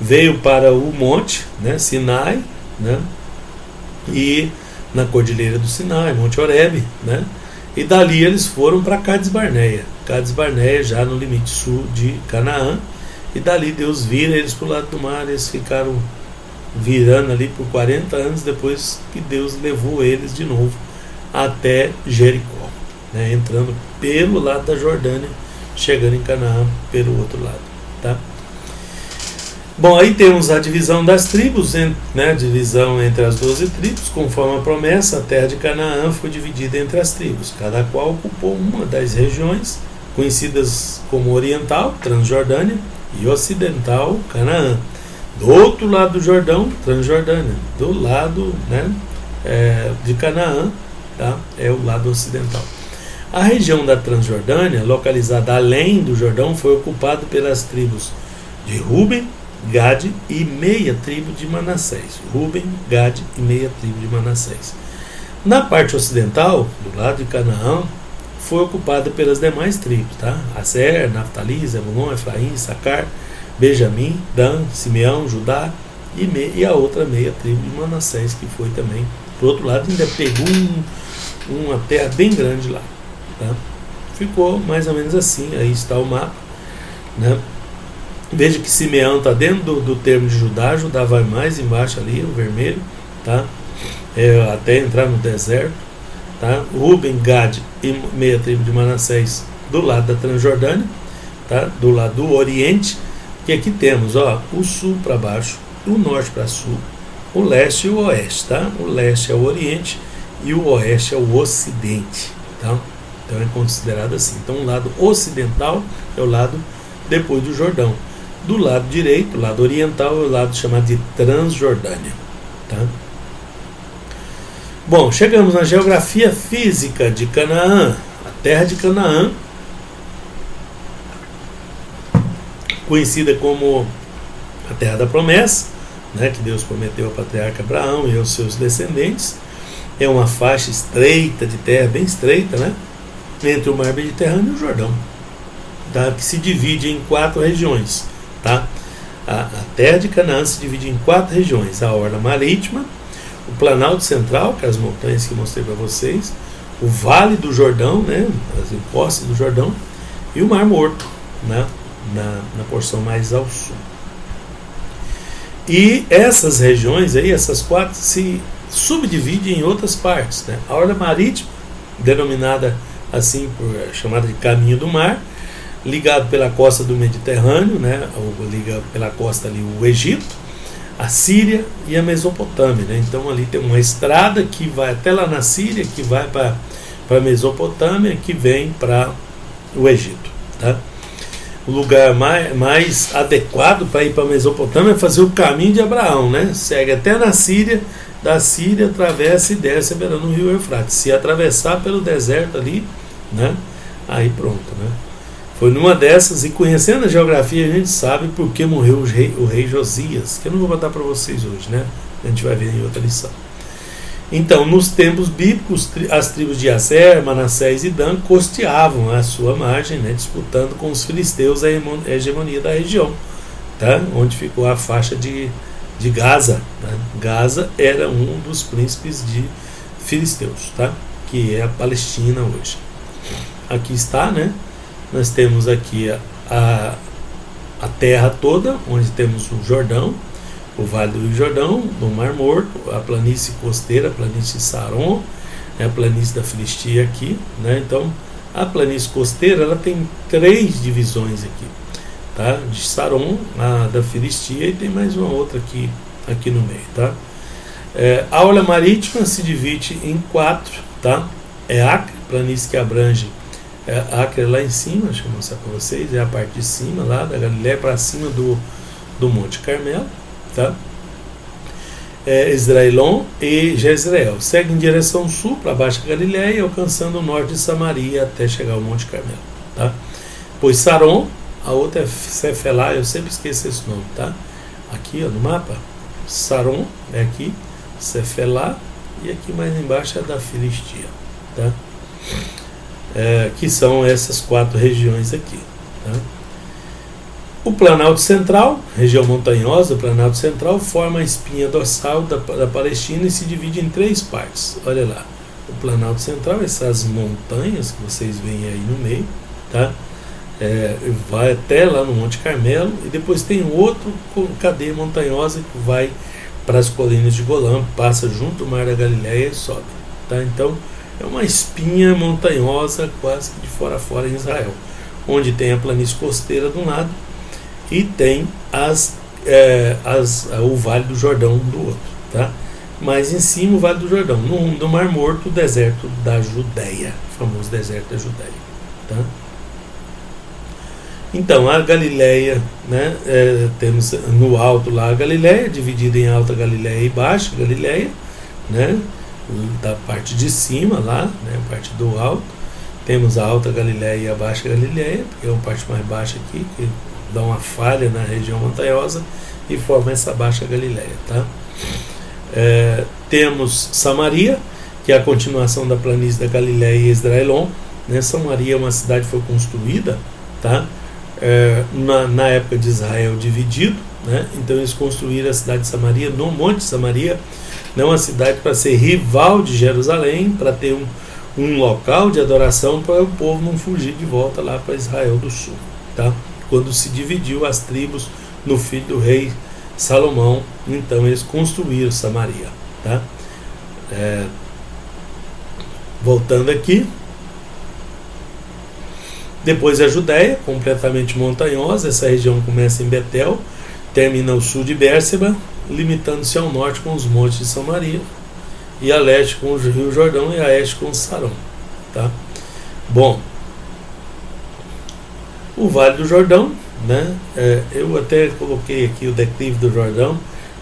veio para o monte, né, Sinai, né, e na Cordilheira do Sinai, Monte Horebe, né, e dali eles foram para Cades Barneia. Cades Barneia já no limite sul de Canaã, e dali Deus vira eles para o lado do mar. Eles ficaram virando ali por 40 anos, depois que Deus levou eles de novo até Jericó, né, entrando pelo lado da Jordânia, chegando em Canaã pelo outro lado, tá? Bom, aí temos a divisão das tribos, né, divisão entre as 12 tribos, conforme a promessa, a terra de Canaã foi dividida entre as tribos, cada qual ocupou uma das regiões conhecidas como Oriental, Transjordânia, e Ocidental, Canaã. Do outro lado do Jordão, Transjordânia. Do lado, né, de Canaã, tá, é o lado ocidental. A região da Transjordânia, localizada além do Jordão, foi ocupada pelas tribos de Ruben, Gade e meia tribo de Manassés. Ruben, Gade e meia tribo de Manassés. Na parte ocidental, do lado de Canaã, foi ocupada pelas demais tribos, tá? Aser, Naftali, Zebulon, Efraim, Issacar, Benjamim, Dan, Simeão, Judá e a outra meia tribo de Manassés, que foi também pro outro lado, ainda pegou uma terra bem grande lá, tá? Ficou mais ou menos assim. Aí está o mapa, né? Veja que Simeão está dentro do termo de Judá. Judá vai mais embaixo ali, o vermelho, tá? Até entrar no deserto, tá? Ruben, Gade e meia tribo de Manassés do lado da Transjordânia, tá? Do lado do Oriente, que aqui temos, ó, o sul para baixo, o norte para sul, o leste e o oeste, tá? O leste é o Oriente e o oeste é o Ocidente, tá? Então é considerado assim. Então o lado ocidental é o lado depois do Jordão. Do lado direito, o lado oriental, é o lado chamado de Transjordânia, tá? Bom, chegamos na geografia física de Canaã. A terra de Canaã, conhecida como a terra da promessa, né, que Deus prometeu ao patriarca Abraão e aos seus descendentes, é uma faixa estreita de terra, bem estreita, né, entre o mar Mediterrâneo e o Jordão, tá, que se divide em 4 regiões, tá? A terra de Canaã se divide em 4 regiões: a orla marítima, o Planalto Central, que é as montanhas que eu mostrei para vocês, o Vale do Jordão, né, as encostas do Jordão, e o Mar Morto, né, na porção mais ao sul. E essas regiões aí, essas 4, se subdividem em outras partes, né? A orla marítima, denominada assim, chamada de Caminho do Mar, ligado pela costa do Mediterrâneo, né, liga pela costa ali o Egito, a Síria e a Mesopotâmia, né? Então ali tem uma estrada que vai até lá na Síria, que vai para a Mesopotâmia, que vem para o Egito, tá? O lugar mais adequado para ir para a Mesopotâmia é fazer o caminho de Abraão, né? Segue até na Síria, da Síria atravessa e desce beirando o rio Eufrates. Se atravessar pelo deserto ali, né, aí pronto, né? Foi numa dessas, e conhecendo a geografia, a gente sabe por que morreu o rei Josias, que eu não vou botar para vocês hoje, né? A gente vai ver em outra lição. Então, nos tempos bíblicos, as tribos de Aser, Manassés e Dan costeavam a sua margem, né, disputando com os filisteus a hegemonia da região, tá? Onde ficou a faixa de Gaza, né? Gaza era um dos príncipes de filisteus, tá? Que é a Palestina hoje. Aqui está, né? Nós temos aqui a terra toda, onde temos o Jordão, o Vale do Rio Jordão, do Mar Morto, a planície costeira, a planície Saron, a planície da Filistia aqui, né? Então, a planície costeira, ela tem 3 divisões aqui, tá? De Saron, a da Filistia, e tem mais uma outra aqui no meio, tá? A orla marítima se divide em 4, tá? É Acre, planície que abrange Acre lá em cima, deixa eu mostrar para vocês, é a parte de cima lá da Galiléia para cima do Monte Carmelo, tá? Esdraelon e Jezreel. Segue em direção sul para a Baixa Galiléia, alcançando o norte de Samaria até chegar ao Monte Carmelo, tá? Pois Saron, a outra é Cefelá, eu sempre esqueço esse nome, tá? Aqui, ó, no mapa, Saron é aqui, Cefelá, e aqui mais embaixo é da Filistia, tá? Que são essas 4 regiões aqui, tá? O Planalto Central, região montanhosa, o Planalto Central forma a espinha dorsal da Palestina e se divide em 3 partes. Olha lá, o Planalto Central, essas montanhas que vocês veem aí no meio, tá? Vai até lá no Monte Carmelo, e depois tem outro cadeia montanhosa que vai para as colinas de Golã, passa junto ao Mar da Galileia e sobe, tá? Então é uma espinha montanhosa quase que de fora a fora em Israel, onde tem a planície costeira de um lado e tem o Vale do Jordão do outro, tá? Mas em cima o Vale do Jordão, no Mar Morto, o deserto da Judéia, o famoso deserto da Judéia, tá? Então, a Galileia, né, temos no alto lá a Galileia, dividida em Alta Galileia e Baixa Galileia, né, da parte de cima lá, né, a parte do alto, temos a Alta Galileia e a Baixa Galileia, que é uma parte mais baixa aqui, que dá uma falha na região montanhosa e forma essa Baixa Galileia, tá? Temos Samaria, que é a continuação da planície da Galileia e Esdraelon, né? Samaria é uma cidade que foi construída, tá? Na época de Israel dividido, né? Então eles construíram a cidade de Samaria no Monte Samaria, não uma cidade para ser rival de Jerusalém, para ter um local de adoração para o povo não fugir de volta lá para Israel do Sul, tá? Quando se dividiu as tribos no filho do rei Salomão, então eles construíram Samaria, tá? Voltando aqui, depois a Judéia, completamente montanhosa. Essa região começa em Betel, termina ao sul de Bérseba, limitando-se ao norte com os montes de Samaria, e a leste com o rio Jordão e a oeste com o Sarão, tá? Bom, o Vale do Jordão, né? Eu até coloquei aqui o declive do Jordão.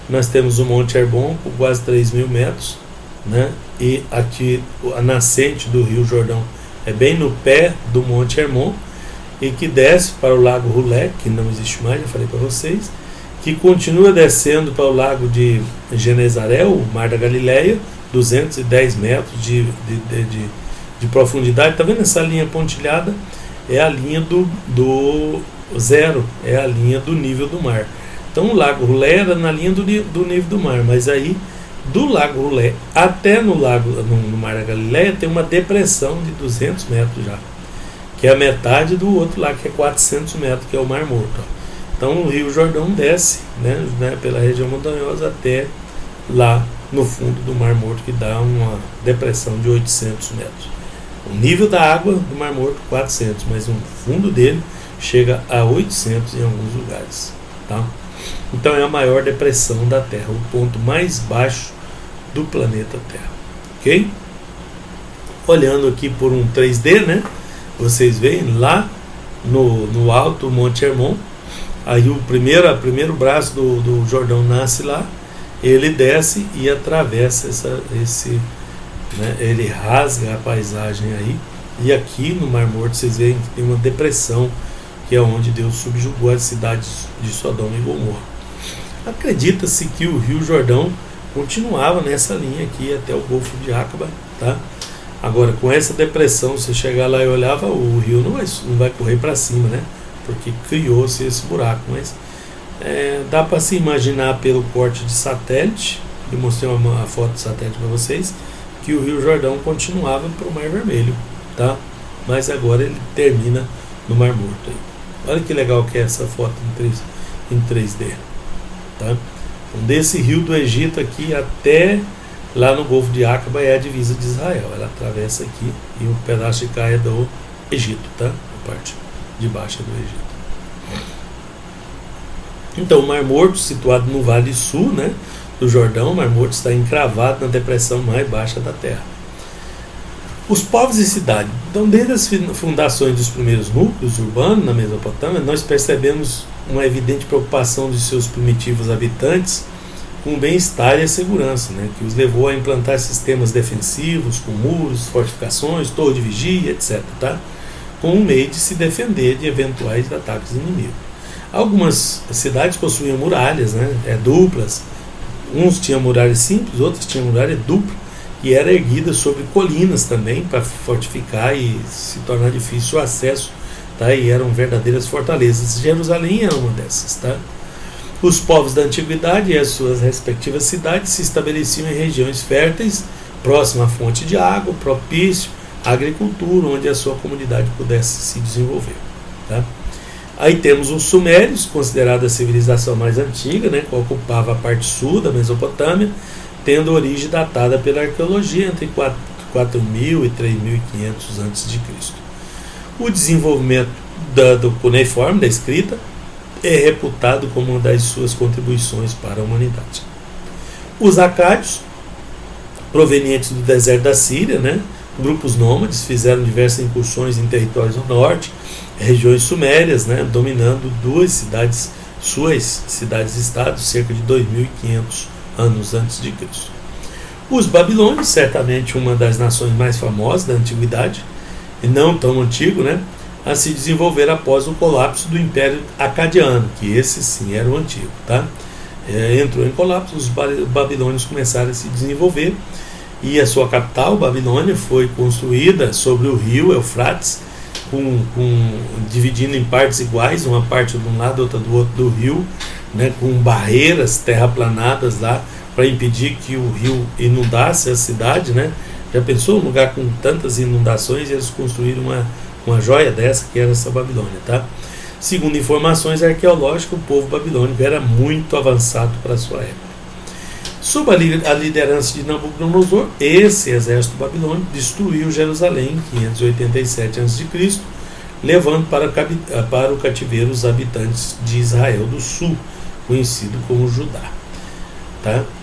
Nós temos o Monte Hermon com quase 3.000 metros, né? E aqui a nascente do rio Jordão é bem no pé do Monte Hermon, e que desce para o Lago Rulé, que não existe mais, já falei para vocês, que continua descendo para o Lago de Genezaré, o Mar da Galileia, 210 metros de profundidade. Está vendo essa linha pontilhada? É a linha do zero, é a linha do nível do mar. Então o Lago Rulé era na linha do nível do mar, mas aí do Lago Rulé até no Mar da Galileia tem uma depressão de 200 metros já, que é a metade do outro lago, que é 400 metros, que é o Mar Morto. Então o Rio Jordão desce, né, pela região montanhosa até lá no fundo do Mar Morto, que dá uma depressão de 800 metros. O nível da água do Mar Morto 400, mas o fundo dele chega a 800 em alguns lugares, tá? Então é a maior depressão da Terra, o ponto mais baixo do planeta Terra, ok? Olhando aqui por um 3D, né? Vocês veem lá no alto Monte Hermon, aí o primeiro braço do Jordão nasce lá, ele desce e atravessa né, ele rasga a paisagem aí, e aqui no Mar Morto vocês veem que tem uma depressão, que é onde Deus subjugou as cidades de Sodoma e Gomorra. Acredita-se que o Rio Jordão continuava nessa linha aqui até o Golfo de Acaba, tá? Agora, com essa depressão, você chegar lá e olhava, o rio não vai correr para cima, né? Porque criou-se esse buraco. Mas dá para se imaginar pelo corte de satélite, eu mostrei uma foto de satélite para vocês, que o Rio Jordão continuava para o Mar Vermelho, tá? Mas agora ele termina no Mar Morto aí. Olha que legal que é essa foto em 3D, tá? Então, desse rio do Egito aqui até lá no Golfo de Acaba é a divisa de Israel. Ela atravessa aqui e um pedaço de cá é do Egito, tá? A parte de baixo é do Egito. Então o Mar Morto, situado no Vale Sul, né, do Jordão, o Mar Morto está encravado na depressão mais baixa da Terra. Os povos e cidades. Então, desde as fundações dos primeiros núcleos urbanos na Mesopotâmia, nós percebemos uma evidente preocupação de seus primitivos habitantes com o bem-estar e a segurança, né, que os levou a implantar sistemas defensivos, com muros, fortificações, torre de vigia, etc., tá? Com um meio de se defender de eventuais ataques inimigos. Algumas cidades possuíam muralhas, né, duplas. Uns tinham muralhas simples, outros tinham muralha dupla, e era erguida sobre colinas também, para fortificar e se tornar difícil o acesso, tá? E eram verdadeiras fortalezas. Jerusalém era uma dessas, tá? Os povos da antiguidade e as suas respectivas cidades se estabeleciam em regiões férteis, próximas à fonte de água, propício à agricultura, onde a sua comunidade pudesse se desenvolver, tá? Aí temos os sumérios, considerada a civilização mais antiga, né, que ocupava a parte sul da Mesopotâmia, tendo origem datada pela arqueologia entre 4.000 e 3.500 a.C. O desenvolvimento do cuneiforme, da escrita, é reputado como uma das suas contribuições para a humanidade. Os acádios, provenientes do deserto da Síria, grupos nômades, fizeram diversas incursões em territórios do norte, regiões sumérias, dominando suas cidades-estados, cerca de 2.500 anos antes de Cristo. Os babilônios, certamente uma das nações mais famosas da antiguidade, e não tão antigo, a se desenvolver após o colapso do Império Acadiano, que esse sim era o antigo. Entrou em colapso, os babilônios começaram a se desenvolver, e a sua capital, Babilônia, foi construída sobre o rio Eufrates, dividindo em partes iguais, uma parte de um lado, outra do outro do rio, com barreiras terraplanadas lá, para impedir que o rio inundasse a cidade. Já pensou um lugar com tantas inundações? E eles construíram uma joia dessa, que era essa Babilônia. Segundo informações arqueológicas, o povo babilônico era muito avançado para a sua época. Sob a liderança de Nabucodonosor, esse exército babilônico destruiu Jerusalém em 587 a.C., levando para o cativeiro os habitantes de Israel do Sul, conhecido como Judá.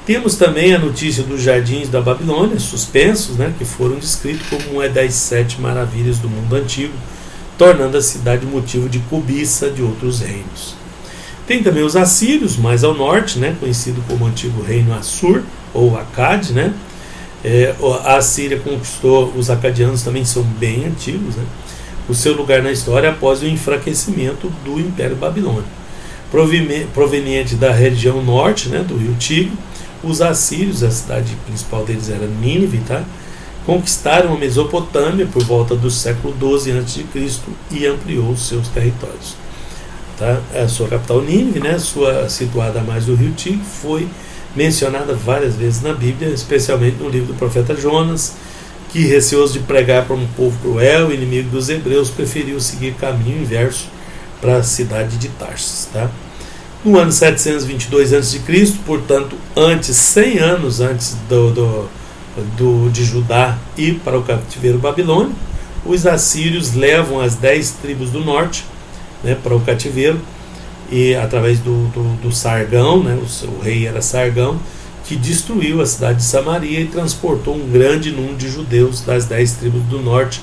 Temos também a notícia dos jardins da Babilônia, suspensos, que foram descritos como uma das 7 maravilhas do mundo antigo, tornando a cidade motivo de cobiça de outros reinos. Tem também os assírios, mais ao norte, conhecido como antigo reino Assur, ou Acade. A Assíria conquistou, os acadianos também são bem antigos, o seu lugar na história após o enfraquecimento do Império Babilônico. Proveniente da região norte, do rio Tigre, os assírios, a cidade principal deles era Nínive, conquistaram a Mesopotâmia por volta do século XII a.C. e ampliou seus territórios. A sua capital, Nínive, situada a mais do rio Tigre, foi mencionada várias vezes na Bíblia, especialmente no livro do profeta Jonas, que, receoso de pregar para um povo cruel, inimigo dos hebreus, preferiu seguir caminho inverso para a cidade de Tarsis. No ano 722 a.C., portanto, 100 anos antes de Judá ir para o cativeiro babilônico, os assírios levam as 10 tribos do norte para o cativeiro, e através do Sargão, o rei era Sargão, que destruiu a cidade de Samaria e transportou um grande número de judeus das 10 tribos do norte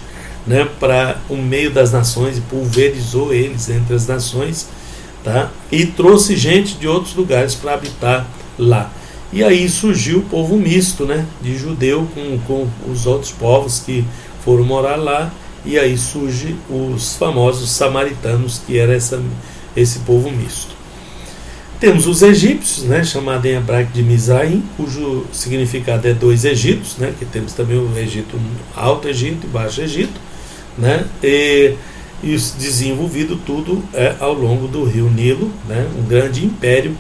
para o meio das nações, e pulverizou eles entre as nações, e trouxe gente de outros lugares para habitar lá. E aí surgiu o povo misto, de judeu com os outros povos que foram morar lá. E aí surge os famosos samaritanos, que era esse povo misto. Temos os egípcios, chamado em hebraico de Mizraim, cujo significado é 2 Egitos, que temos também o Egito, Alto Egito e Baixo Egito, e desenvolvido tudo ao longo do rio Nilo, um grande império,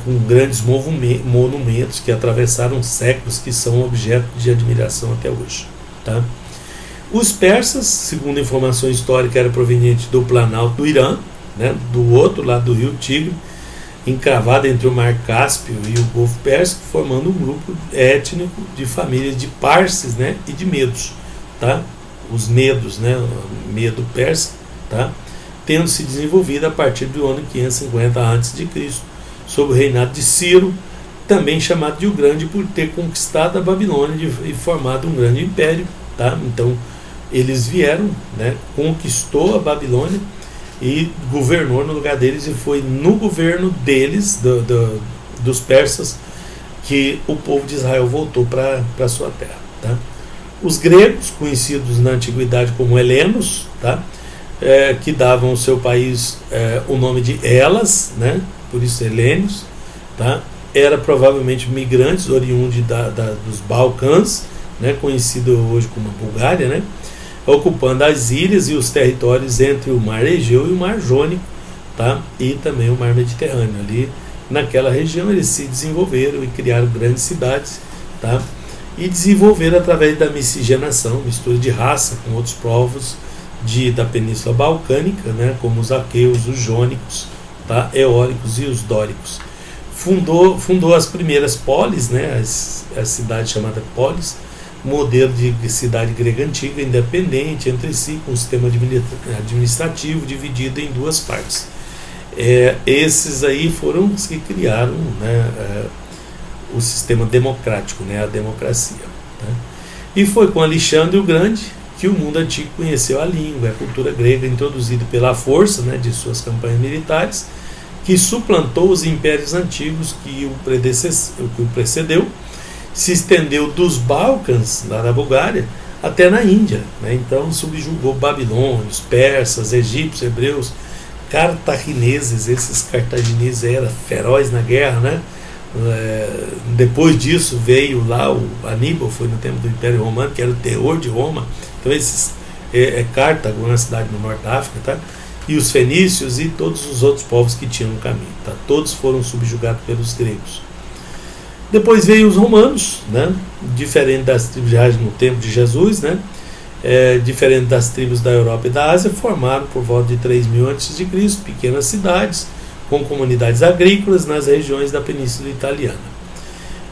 com grandes monumentos que atravessaram séculos, que são objeto de admiração até hoje. Os persas, segundo informação histórica, era proveniente do Planalto do Irã, do outro lado do rio Tigre, encravado entre o Mar Cáspio e o Golfo Pérsico, formando um grupo étnico de famílias de parses, e de medos. Os medos, medo persa, tendo se desenvolvido a partir do ano 550 a.C., sob o reinado de Ciro, também chamado de o Grande, por ter conquistado a Babilônia e formado um grande império. Então eles vieram, conquistou a Babilônia e governou no lugar deles, e foi no governo deles, dos persas, que o povo de Israel voltou para a sua terra. Os gregos, conhecidos na antiguidade como helenos, que davam ao seu país o nome de Elas, por isso helênios, era provavelmente migrantes oriundos dos Balcãs, conhecido hoje como Bulgária, ocupando as ilhas e os territórios entre o Mar Egeu e o Mar Jônico, e também o Mar Mediterrâneo. Ali naquela região eles se desenvolveram e criaram grandes cidades, e desenvolveram através da miscigenação, mistura de raça com outros povos da Península Balcânica, como os aqueus, os jônicos, eólicos e os dóricos. Fundou as primeiras polis, as cidades chamadas polis, modelo de cidade grega antiga, independente entre si, com um sistema administrativo dividido em duas partes. Esses aí foram os que criaram, né, o sistema democrático, né, a democracia. Né? E foi com Alexandre o Grande que o mundo antigo conheceu a língua, a cultura grega, introduzida pela força, né, de suas campanhas militares, que suplantou os impérios antigos que o precedeu, se estendeu dos Balcãs, lá da Bulgária, até na Índia. Né? Então subjugou babilônios, persas, egípcios, hebreus, cartagineses. Esses cartagineses eram ferozes na guerra, né? Depois disso veio lá o Aníbal, foi no tempo do Império Romano, que era o terror de Roma. Então esses Cartago, uma cidade no norte da África, tá? E os fenícios e todos os outros povos que tinham no caminho, tá? Todos foram subjugados pelos gregos. Depois veio os romanos, né? Diferente das tribos no tempo de Jesus, né? Diferente das tribos da Europa e da Ásia, formaram por volta de 3.000 a.C. pequenas cidades com comunidades agrícolas nas regiões da Península Italiana.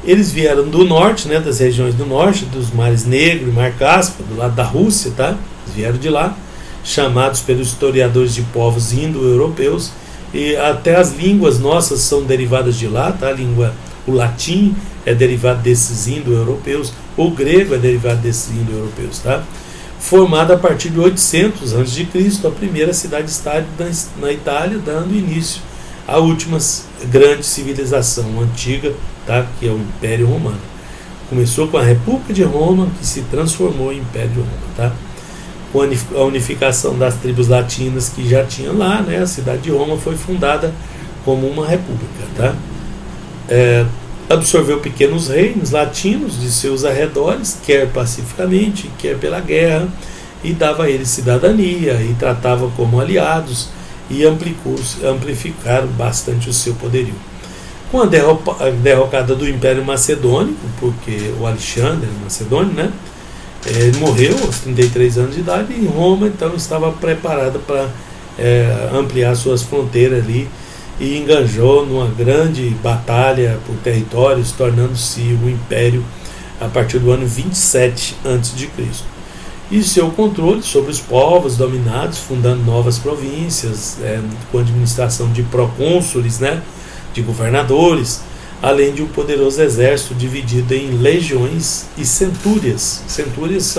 Eles vieram do norte, né, das regiões do norte, dos mares Negro e Mar Cáspio, do lado da Rússia, tá? Eles vieram de lá, chamados pelos historiadores de povos indo-europeus, e até as línguas nossas são derivadas de lá, tá? O latim é derivado desses indo-europeus, o grego é derivado desses indo-europeus, tá? Formada a partir de 800 a.C., a primeira cidade-estado na Itália, dando início à última grande civilização antiga, tá? Que é o Império Romano. Começou com a República de Roma, que se transformou em Império de Roma, tá? Com a unificação das tribos latinas que já tinham lá, né? A cidade de Roma foi fundada como uma república, tá? Absorveu pequenos reinos latinos de seus arredores, quer pacificamente, quer pela guerra, e dava a eles cidadania, e tratava como aliados, e amplificaram bastante o seu poderio. Com a derrocada do Império Macedônico, porque o Alexandre Macedônio, né, ele morreu aos 33 anos de idade, e Roma então estava preparada para ampliar suas fronteiras ali, e enganjou numa grande batalha por territórios, tornando-se o império a partir do ano 27 a.C. E seu controle sobre os povos dominados, fundando novas províncias, com administração de procônsules, né, de governadores, além de um poderoso exército dividido em legiões e centúrias. Centúrias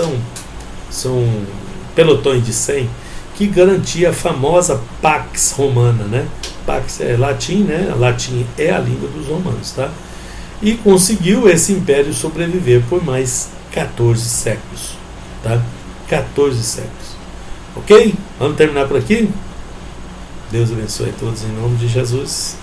são pelotões de 100, que garantia a famosa Pax Romana, né? Pax é latim, né? Latim é a língua dos romanos, tá? E conseguiu esse império sobreviver por mais 14 séculos, tá? 14 séculos. Ok? Vamos terminar por aqui? Deus abençoe a todos em nome de Jesus.